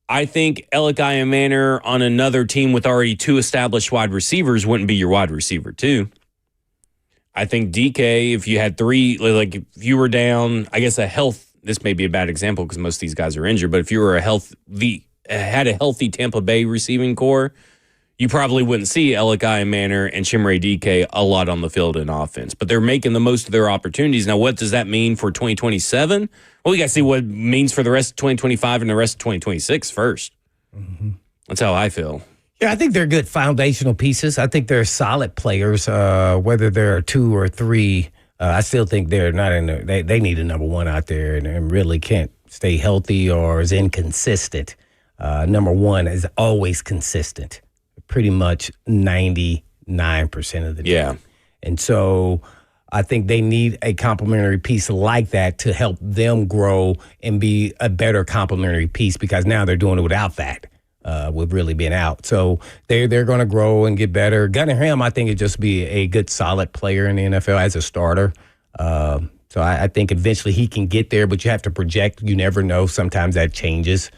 I think Elikai and Manor on another team with already 2 established wide receivers wouldn't be your wide receiver, too. I think DK, if you had 3, like if you were down, I guess this may be a bad example because most of these guys are injured, but if you were had a healthy Tampa Bay receiving core, you probably wouldn't see Elikai and Manor and Chimere DK a lot on the field in offense. But they're making the most of their opportunities. Now, what does that mean for 2027? Well, we got to see what it means for the rest of 2025 and the rest of 2026 first. Mm-hmm. That's how I feel. Yeah, I think they're good foundational pieces. I think they're solid players, whether they're 2 or 3. I still think they're not in they need a number 1 out there and really can't stay healthy or is inconsistent. Number 1 is always consistent, pretty much 99% of the time. Yeah. And so I think they need a complementary piece like that to help them grow and be a better complementary piece, because now they're doing it without that, with really being out. So they're going to grow and get better. Gunningham, I think, would just be a good, solid player in the NFL as a starter. So I think eventually he can get there, but you have to project. You never know. Sometimes that changes.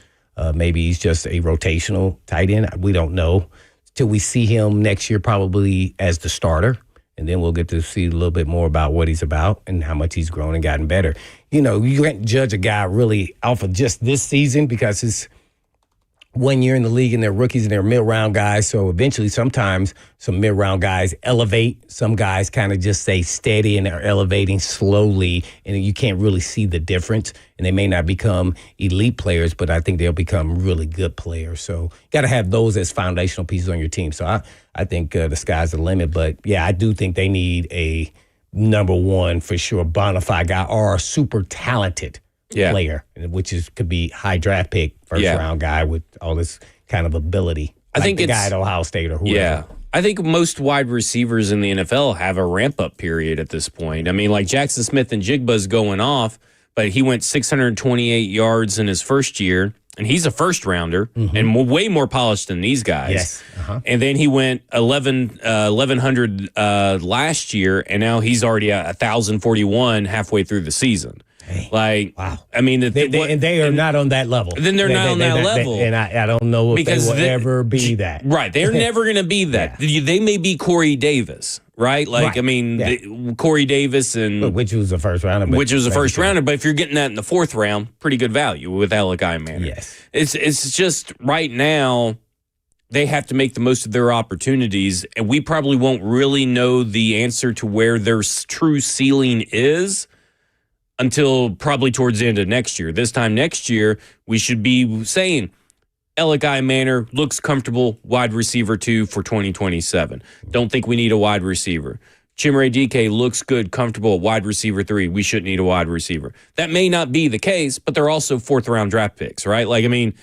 Maybe he's just a rotational tight end. We don't know till we see him next year, probably as the starter. And then we'll get to see a little bit more about what he's about and how much he's grown and gotten better. You know, you can't judge a guy really off of just this season because it's 1 year in the league and they're rookies and they're mid-round guys. So eventually sometimes some mid-round guys elevate. Some guys kind of just stay steady and are elevating slowly, and you can't really see the difference. And they may not become elite players, but I think they'll become really good players. So you got to have those as foundational pieces on your team. So I think the sky's the limit. But, yeah, I do think they need a number 1 for sure bona fide guy or a super talented player, which could be high draft pick, first round guy with all this kind of ability. I think the guy at Ohio State or whoever. Yeah. I think most wide receivers in the NFL have a ramp-up period at this point. I mean, like Jackson Smith and Jigba's going off, but he went 628 yards in his first year, and he's a first-rounder and way more polished than these guys. Yes. Uh-huh. And then he went 1,100 last year, and now he's already at 1,041 halfway through the season. Hey, like, wow. I mean, they are not on that level. Then they're not on that level. And I don't know if they will ever be that. Right. They're never going to be that. Yeah. They may be Corey Davis, right? Like, right. I mean, Corey Davis and... Which was a first rounder. Which was a first rounder. But if you're getting that in the 4th round, pretty good value with Elikai Manor. Yes. It's just right now... They have to make the most of their opportunities, and we probably won't really know the answer to where their true ceiling is until probably towards the end of next year. This time next year, we should be saying Elikai Manor looks comfortable, wide receiver 2 for 2027. Don't think we need a wide receiver. Chimere DK looks good, comfortable, wide receiver 3. We shouldn't need a wide receiver. That may not be the case, but they're also 4th-round draft picks, right? Like, I mean...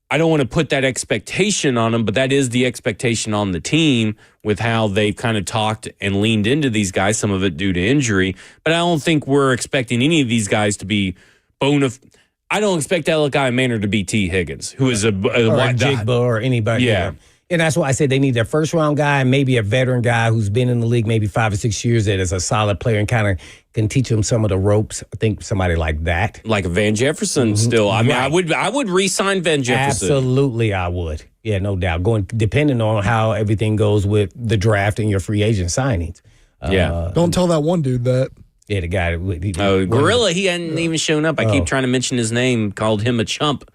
I don't want to put that expectation on them, but that is the expectation on the team with how they've kind of talked and leaned into these guys, some of it due to injury. But I don't think we're expecting any of these guys to be I don't expect Elikai Manor to be T. Higgins, who is a Jigba or anybody. Yeah. And that's why I said they need their first-round guy, maybe a veteran guy who's been in the league maybe 5 or 6 years that is a solid player and kind of can teach them some of the ropes. I think somebody like that. Like Van Jefferson still. I mean, I would re-sign Van Jefferson. Absolutely, I would. Yeah, no doubt. Depending on how everything goes with the draft and your free agent signings. Don't tell that one dude that. Yeah, the guy. Gorilla, he hadn't even shown up. I keep trying to mention his name, called him a chump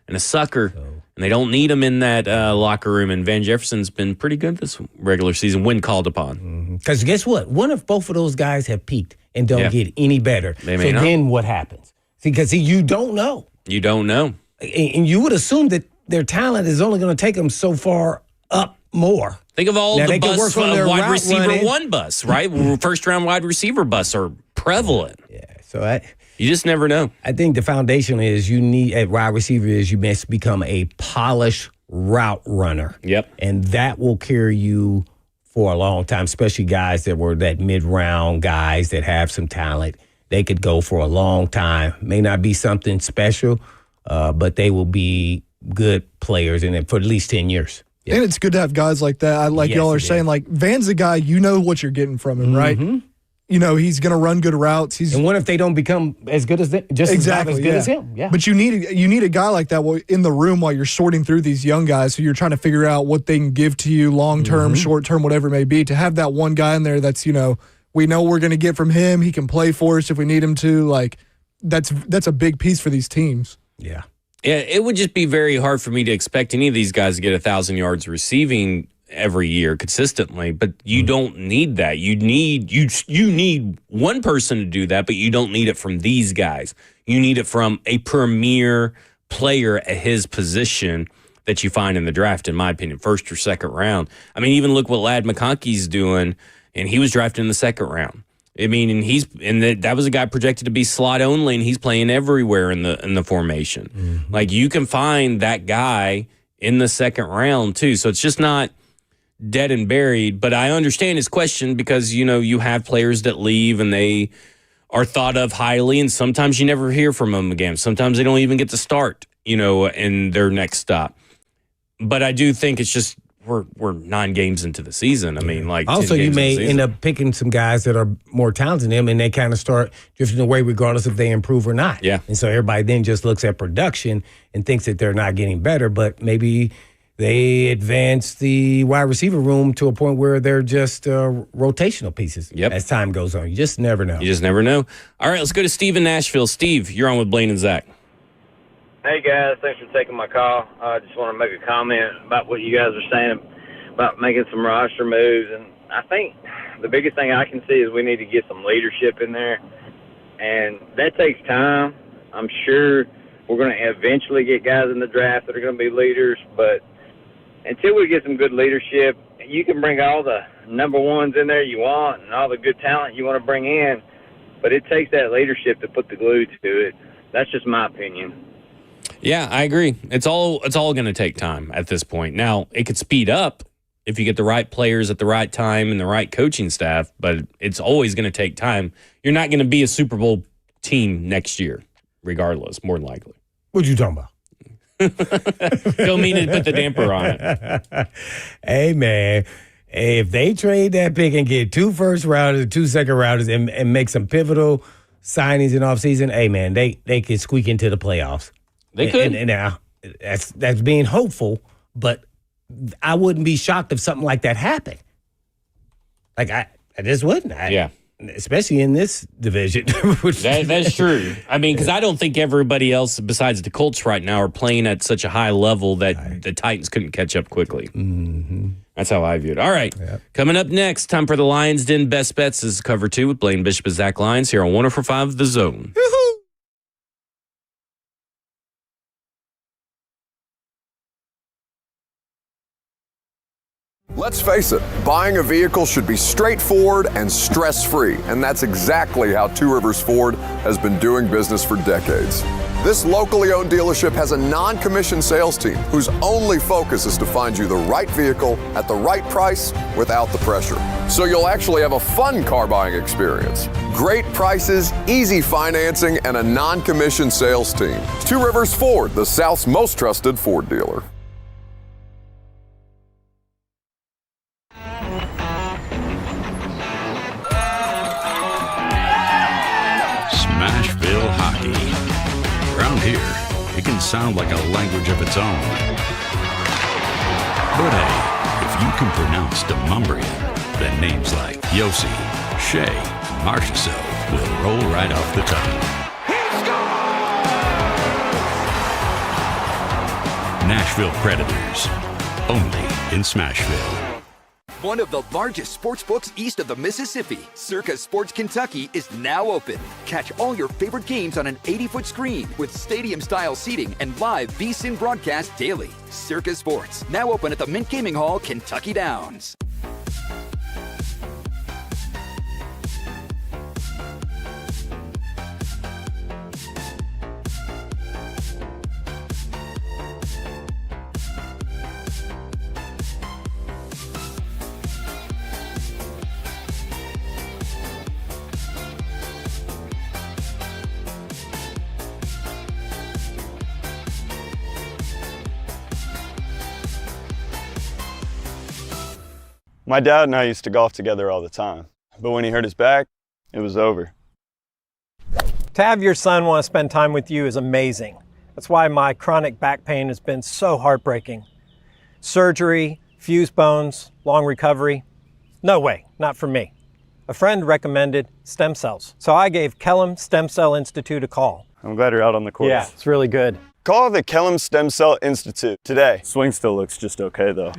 and a sucker. And they don't need him in that locker room. And Van Jefferson's been pretty good this regular season when called upon. Because guess what? What if both of those guys have peaked and don't get any better? They may not. Then what happens? Because you don't know. You don't know. And you would assume that their talent is only going to take them so far up more. Think of all Now, the they can bus work on their wide route receiver running. one bus, right? First-round wide receiver bus are prevalent. Yeah, so You just never know. I think the foundation is you need at wide receiver is you must become a polished route runner. Yep. And that will carry you for a long time, especially guys that were that mid-round guys that have some talent. They could go for a long time. May not be something special, but they will be good players and for at least 10 years. Yeah. And it's good to have guys like that. Like Yes, y'all are it saying, is. like Van's the guy, you know what you're getting from him, right? You know, he's going to run good routes. And what if they don't become as good as them? Just exactly as good as him. Yeah. But you need a guy like that in the room while you're sorting through these young guys who you're trying to figure out what they can give to you long term, short term, whatever it may be. To have that one guy in there that's, you know, we know we're going to get from him. He can play for us if we need him to. Like that's a big piece for these teams. Yeah. Yeah, it would just be very hard for me to expect any of these guys to get 1,000 yards receiving every year consistently, but you don't need that. You need one person to do that, but you don't need it from these guys. You need it from a premier player at his position that you find in the draft, in my opinion, first or second round. I mean, even look what Ladd McConkey's doing, and he was drafted in the second round. I mean, and that was a guy projected to be slot only, and he's playing everywhere in the formation. Like you can find that guy in the second round too. So it's just not dead and buried. But I understand his question because you have players that leave and they are thought of highly, and sometimes you never hear from them again. Sometimes they don't even get to start, in their next stop. But I do think it's just. We're 9 games into the season. I mean, like 10 also you games may into the end season. up picking some guys that are more talented than him, and they kind of start drifting away regardless if they improve or not. Yeah. And so everybody then just looks at production and thinks that they're not getting better, but maybe they advance the wide receiver room to a point where they're just rotational pieces. Yep. As time goes on, you just never know. You just never know. All right, let's go to Steve in Nashville. Steve, you're on with Blaine and Zach. Hey, guys. Thanks for taking my call. I just want to make a comment about what you guys are saying about making some roster moves. And I think the biggest thing I can see is we need to get some leadership in there. And that takes time. I'm sure we're going to eventually get guys in the draft that are going to be leaders. But until we get some good leadership, you can bring all the number ones in there you want and all the good talent you want to bring in. But it takes that leadership to put the glue to it. That's just my opinion. Yeah, I agree. It's all going to take time at this point. Now, it could speed up if you get the right players at the right time and the right coaching staff, but it's always going to take time. You're not going to be a Super Bowl team next year, regardless, more than likely. What you talking about? Don't mean to put the damper on it. Hey, man. If they trade that pick and get 2 first rounders, 2 second rounders, and make some pivotal signings in offseason, hey, man, they could squeak into the playoffs. They could. And now that's being hopeful, but I wouldn't be shocked if something like that happened. Like I just wouldn't. Yeah. Especially in this division. That's true. I mean, because I don't think everybody else besides the Colts right now are playing at such a high level that the Titans couldn't catch up quickly. Mm-hmm. That's how I view it. All right. Yep. Coming up next, time for the Lions Den Best Bets. This is cover 2 with Blaine Bishop and Zach Lyons here on 104.5 The Zone. Let's face it, buying a vehicle should be straightforward and stress-free, and that's exactly how Two Rivers Ford has been doing business for decades. This locally owned dealership has a non-commissioned sales team whose only focus is to find you the right vehicle at the right price without the pressure. So you'll actually have a fun car buying experience. Great prices, easy financing, and a non-commissioned sales team. Two Rivers Ford, the South's most trusted Ford dealer. Smashville hockey. Around here, it can sound like a language of its own. But hey, if you can pronounce Demumbrian, then names like Yossi, Shea, Marchessault will roll right off the tongue. Nashville Predators, only in Smashville. One of the largest sports books east of the Mississippi, Circa Sports Kentucky, is now open. Catch all your favorite games on an 80-foot screen with stadium-style seating and live VSiN broadcast daily. Circa Sports, now open at the Mint Gaming Hall, Kentucky Downs. My dad and I used to golf together all the time, but when he hurt his back, it was over. To have your son want to spend time with you is amazing. That's why my chronic back pain has been so heartbreaking. Surgery, fused bones, long recovery. No way, not for me. A friend recommended stem cells, so I gave Kellum Stem Cell Institute a call. I'm glad you're out on the course. Yeah, it's really good. Call the Kellum Stem Cell Institute today. Swing still looks just okay, though.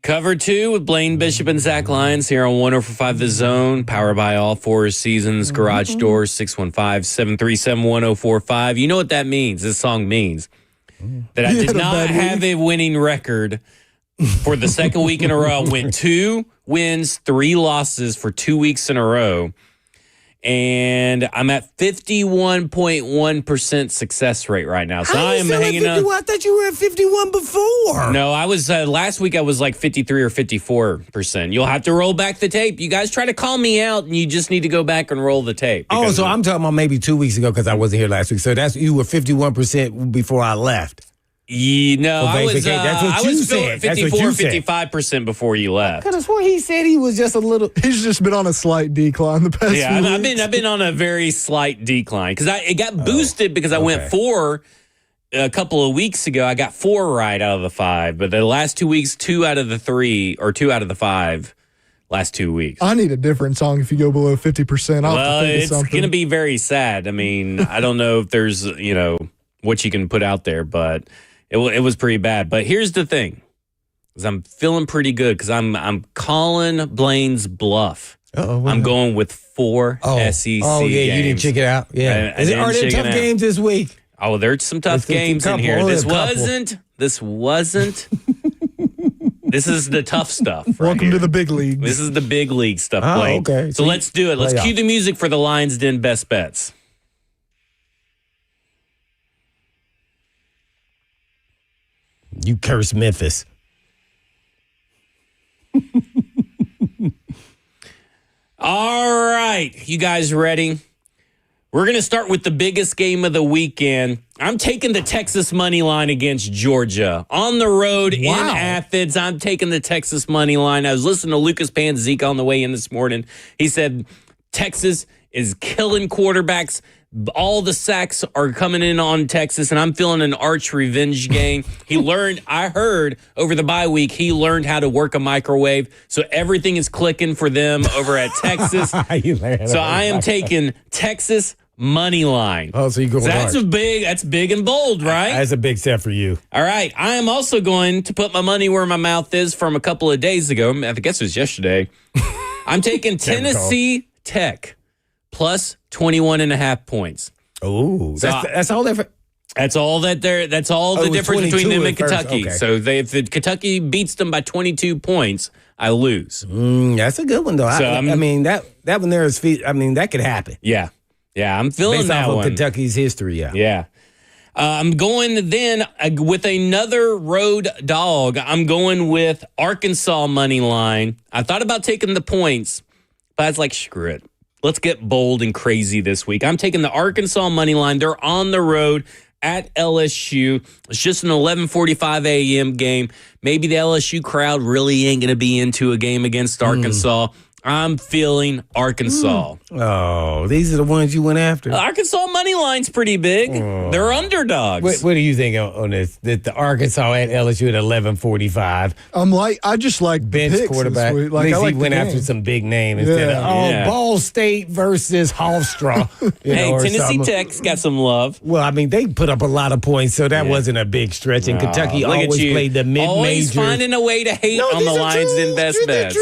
Cover 2 with Blaine Bishop and Zach Lyons here on 104.5 The Zone, powered by All Four Seasons Garage Doors, 615-737-1045. You know what that means? This song means that I did not have a winning record for the second week in a row. I went 2 wins, 3 losses for 2 weeks in a row. And I'm at 51.1% success rate right now. So I am hanging on. I thought you were at 51 before. No, I was last week I was like 53 or 54%. You'll have to roll back the tape. You guys try to call me out and you just need to go back and roll the tape. Oh, so I'm talking about maybe 2 weeks ago because I wasn't here last week. So you were 51% before I left. No, I was, that's what you said. 54, 55% before you left. Because what he said, he was just a little. He's just been on a slight decline the past few weeks. I've been on a very slight decline because it got boosted because I went 4 a couple of weeks ago, I got 4 right out of the 5, but the last 2 weeks, 2 out of the 3 or 2 out of the 5 last 2 weeks. I need a different song if you go below 50%. I'll have to think of It's something. going to be very sad. I mean, I don't know if there's, what you can put out there, but it was pretty bad. But here's the thing, is I'm feeling pretty good because I'm calling Blaine's bluff. I'm going with 4 SEC games. Oh, yeah, you didn't check it out. Yeah. Are there tough games this week? Oh, there's some tough games in here. This wasn't. This is the tough stuff. Welcome to the big leagues. This is the big league stuff, Blaine. Okay. So let's do it. Let's cue the music for the Lions Den Best Bets. You curse Memphis. All right. You guys ready? We're going to start with the biggest game of the weekend. I'm taking the Texas money line against Georgia. On the road in Athens, I'm taking the Texas money line. I was listening to Lucas Panzica on the way in this morning. He said Texas is killing quarterbacks. All the sacks are coming in on Texas, and I'm feeling an arch revenge game. I heard over the bye week, he learned how to work a microwave, so everything is clicking for them over at Texas. So I am taking Texas money line. Oh, so you go that's big and bold, right? That's a big step for you. All right. I am also going to put my money where my mouth is from a couple of days ago. I guess it was yesterday. I'm taking Tennessee Tech plus 21.5 points. Oh, that's all that. That's all that there. That's all the difference between them and Kentucky. Okay. So if the Kentucky beats them by 22 points, I lose. That's a good one though. So I mean that one there is. I mean that could happen. Yeah, I'm feeling based that off one. Of Kentucky's history. Yeah. I'm going then with another road dog. I'm going with Arkansas money line. I thought about taking the points, but I was like, screw it. Let's get bold and crazy this week. I'm taking the Arkansas money line. They're on the road at LSU. It's just an 11:45 a.m. game. Maybe the LSU crowd really ain't going to be into a game against Arkansas. I'm feeling Arkansas. Oh, these are the ones you went after? Arkansas money line's pretty big. They're underdogs. What do you think on this? The Arkansas at LSU at 11:45. I just like bench picks quarterback. At least he went after some big name instead of Ball State versus Hofstra. Hey, Tennessee Tech's got some love. Well, I mean, they put up a lot of points, so that wasn't a big stretch. And Kentucky always played the mid-major. Always finding a way to hate on the Lions in Best Bets.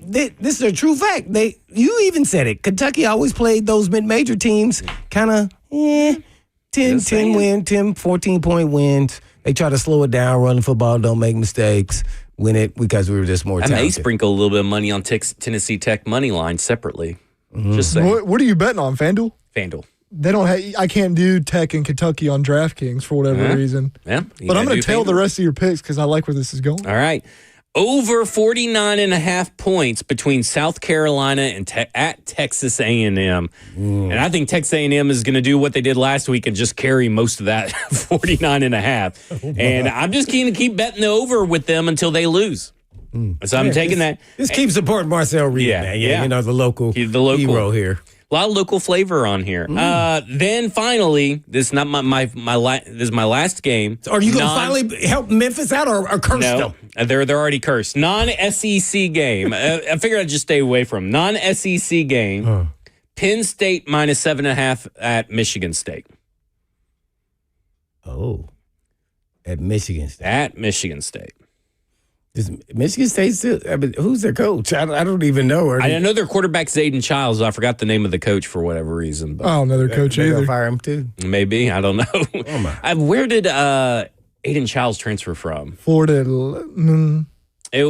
This is a true fact. You even said it. Kentucky always played those mid-major teams kind of 10 win, 10, 14-point wins. They try to slow it down, run the football, don't make mistakes, win it because we were just more talented. I may sprinkle a little bit of money on Tennessee Tech money line separately. Just saying. What are you betting on, FanDuel? FanDuel. They don't. I can't do Tech and Kentucky on DraftKings for whatever reason. Yeah, but I'm going to tail the rest of your picks because I like where this is going. All right. Over 49.5 points between South Carolina and at Texas A&M. And I think Texas A&M is going to do what they did last week and just carry most of that 49.5. And I'm just keen to keep betting the over with them until they lose. So I'm taking that. Just keep supporting Marcel Reed, man. Yeah, the local hero here. A lot of local flavor on here. Then finally, this is not this is my last game. So are you going to finally help Memphis out or curse them? They're already cursed. Non-SEC game. I figured I'd just stay away from non-SEC game. Penn State minus 7.5 at Michigan State. Oh, at Michigan State. At Michigan State. Is Michigan State still? I mean, who's their coach? I don't even know. I know their quarterback's Aiden Childs. I forgot the name of the coach for whatever reason. But I don't know their coach either. They'll fire him too. Maybe. I don't know. Oh my. Where did Aiden Childs transfer from? Florida.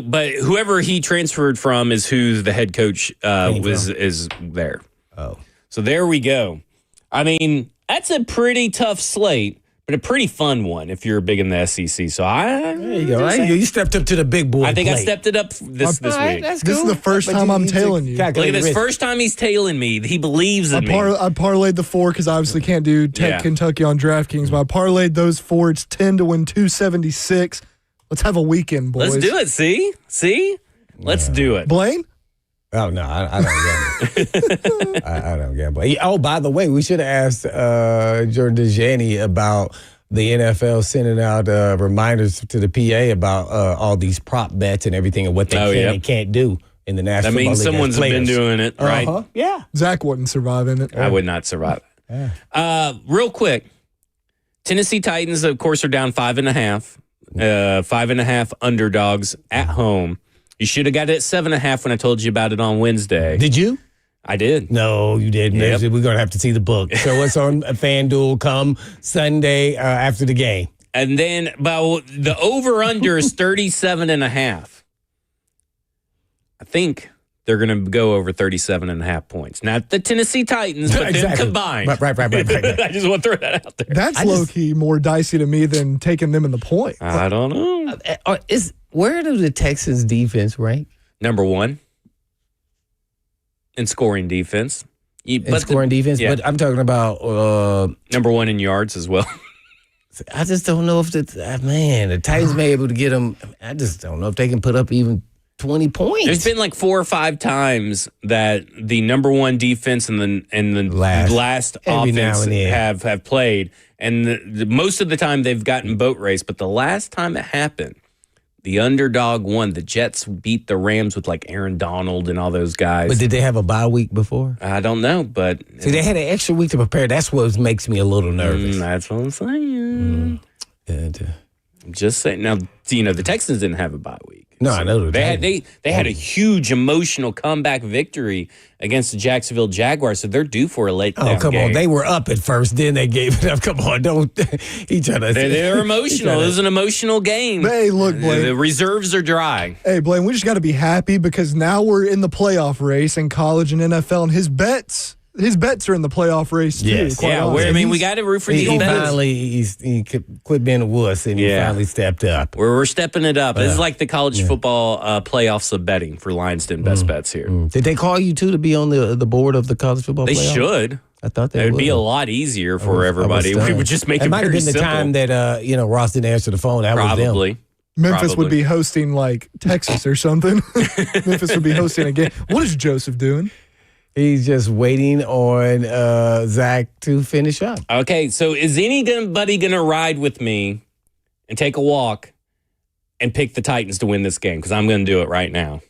But whoever he transferred from is who the head coach is there. Oh. So there we go. I mean, that's a pretty tough slate. But a pretty fun one if you're big in the SEC. So there you go. You stepped up to the big boy. I think plate. I stepped it up this week. This is the first time I'm tailing you. Look at this. First time he's tailing me. He believes in me. I parlayed the 4 because I obviously can't do Tech Kentucky on DraftKings, but I parlayed those 4. It's 10 to win 276. Let's have a weekend, boys. Let's do it. See? Let's do it. Blaine? Oh, no, I don't gamble. I don't gamble. Oh, by the way, we should have asked Jordan DeJani about the NFL sending out reminders to the PA about all these prop bets and everything and what they can and can't do in the National Football League. That means someone's been doing it, right? Uh-huh. Yeah. Zach wouldn't survive in it. I would not survive it. Yeah. Real quick, Tennessee Titans, of course, are down 5.5. 5.5 underdogs at home. You should have got it at 7.5 when I told you about it on Wednesday. Did you? I did. No, you didn't. Yep. We're going to have to see the book. Show us on FanDuel come Sunday after the game. And then the over-under is 37.5. I think they're going to go over 37.5 points. Not the Tennessee Titans, but them combined. Right. I just want to throw that out there. That's low-key more dicey to me than taking them in the point. I don't know. Where do the Texans defense rank? Number 1 in scoring defense. Defense? Yeah. But I'm talking about... number 1 in yards as well. I just don't know if the Titans may be able to get them. I just don't know if they can put up even 20 points. There's been like 4 or 5 times that the number 1 defense and the last offense have played, and most of the time they've gotten boat race. But the last time it happened, the underdog won. The Jets beat the Rams with like Aaron Donald and all those guys. But did they have a bye week before? I don't know, but see, they had an extra week to prepare. That's what makes me a little nervous. That's what I'm saying. I'm just saying. Now, the Texans didn't have a bye week. No, I know they had a huge emotional comeback victory against the Jacksonville Jaguars, so they're due for a late. Oh, come on! They were up at first, then they gave it up. Come on, don't he try to? They're emotional. It was an emotional game. Hey, look, Blaine. The reserves are dry. Hey, Blaine, we just got to be happy because now we're in the playoff race in college and NFL, and his bets are in the playoff race too. Yes. Yeah, we got to root for these bets. Finally, he quit being a wuss and he finally stepped up. We're stepping it up. This is like the college football playoffs of betting for Lionsden Best Bets here. Did they call you too to be on the board of the college football? They playoff? should. I thought it would be a lot easier for everybody. We would just make it might have very been the simple. time that Ross didn't answer the phone. That Probably. was them. Memphis would be hosting like Texas or something. Memphis would be hosting a game. What is Joseph doing? He's just waiting on Zach to finish up. Okay, so is anybody going to ride with me and take a walk and pick the Titans to win this game? Because I'm going to do it right now.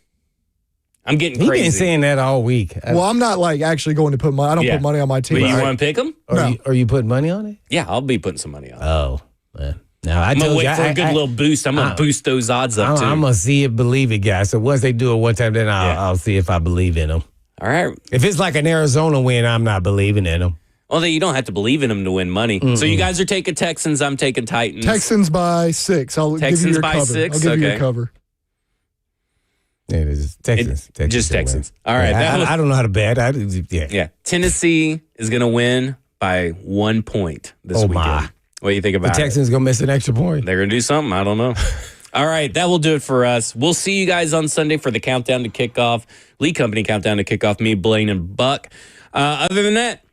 I'm getting crazy. He's been saying that all week. Well, I'm not like actually going to put money. I don't put money on my team. But you want to pick them? Are you putting money on it? Yeah, I'll be putting some money on it. Oh, man. Now, I'm going to wait for a good little boost. I'm going to boost those odds up, too. I'm going to see it, believe it, guys. So once they do it one time, then I'll see if I believe in them. All right. If it's like an Arizona win, I'm not believing in them. Well, you don't have to believe in them to win money. Mm-hmm. So you guys are taking Texans. I'm taking Titans. Texans by 6. I'll give you your cover. 6? I'll give you your cover. Yeah, it is Texans. Just Texans. All right. I don't know how to bet. Yeah. Tennessee is going to win by 1 point this weekend. My. What do you think about the Texans going to miss an extra point? They're going to do something. I don't know. All right, that will do it for us. We'll see you guys on Sunday for the countdown to kickoff, Lee Company countdown to kickoff. Me, Blaine, and Buck. Other than that,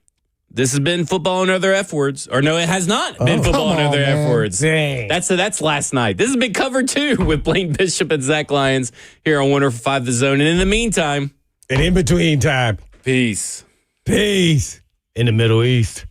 this has been Football and Other F Words. Or no, it has not been Football and Other F Words. Dang. That's last night. This has been covered too with Blaine Bishop and Zach Lyons here on 105 The Zone. And in the meantime, and in between time, peace. In the Middle East.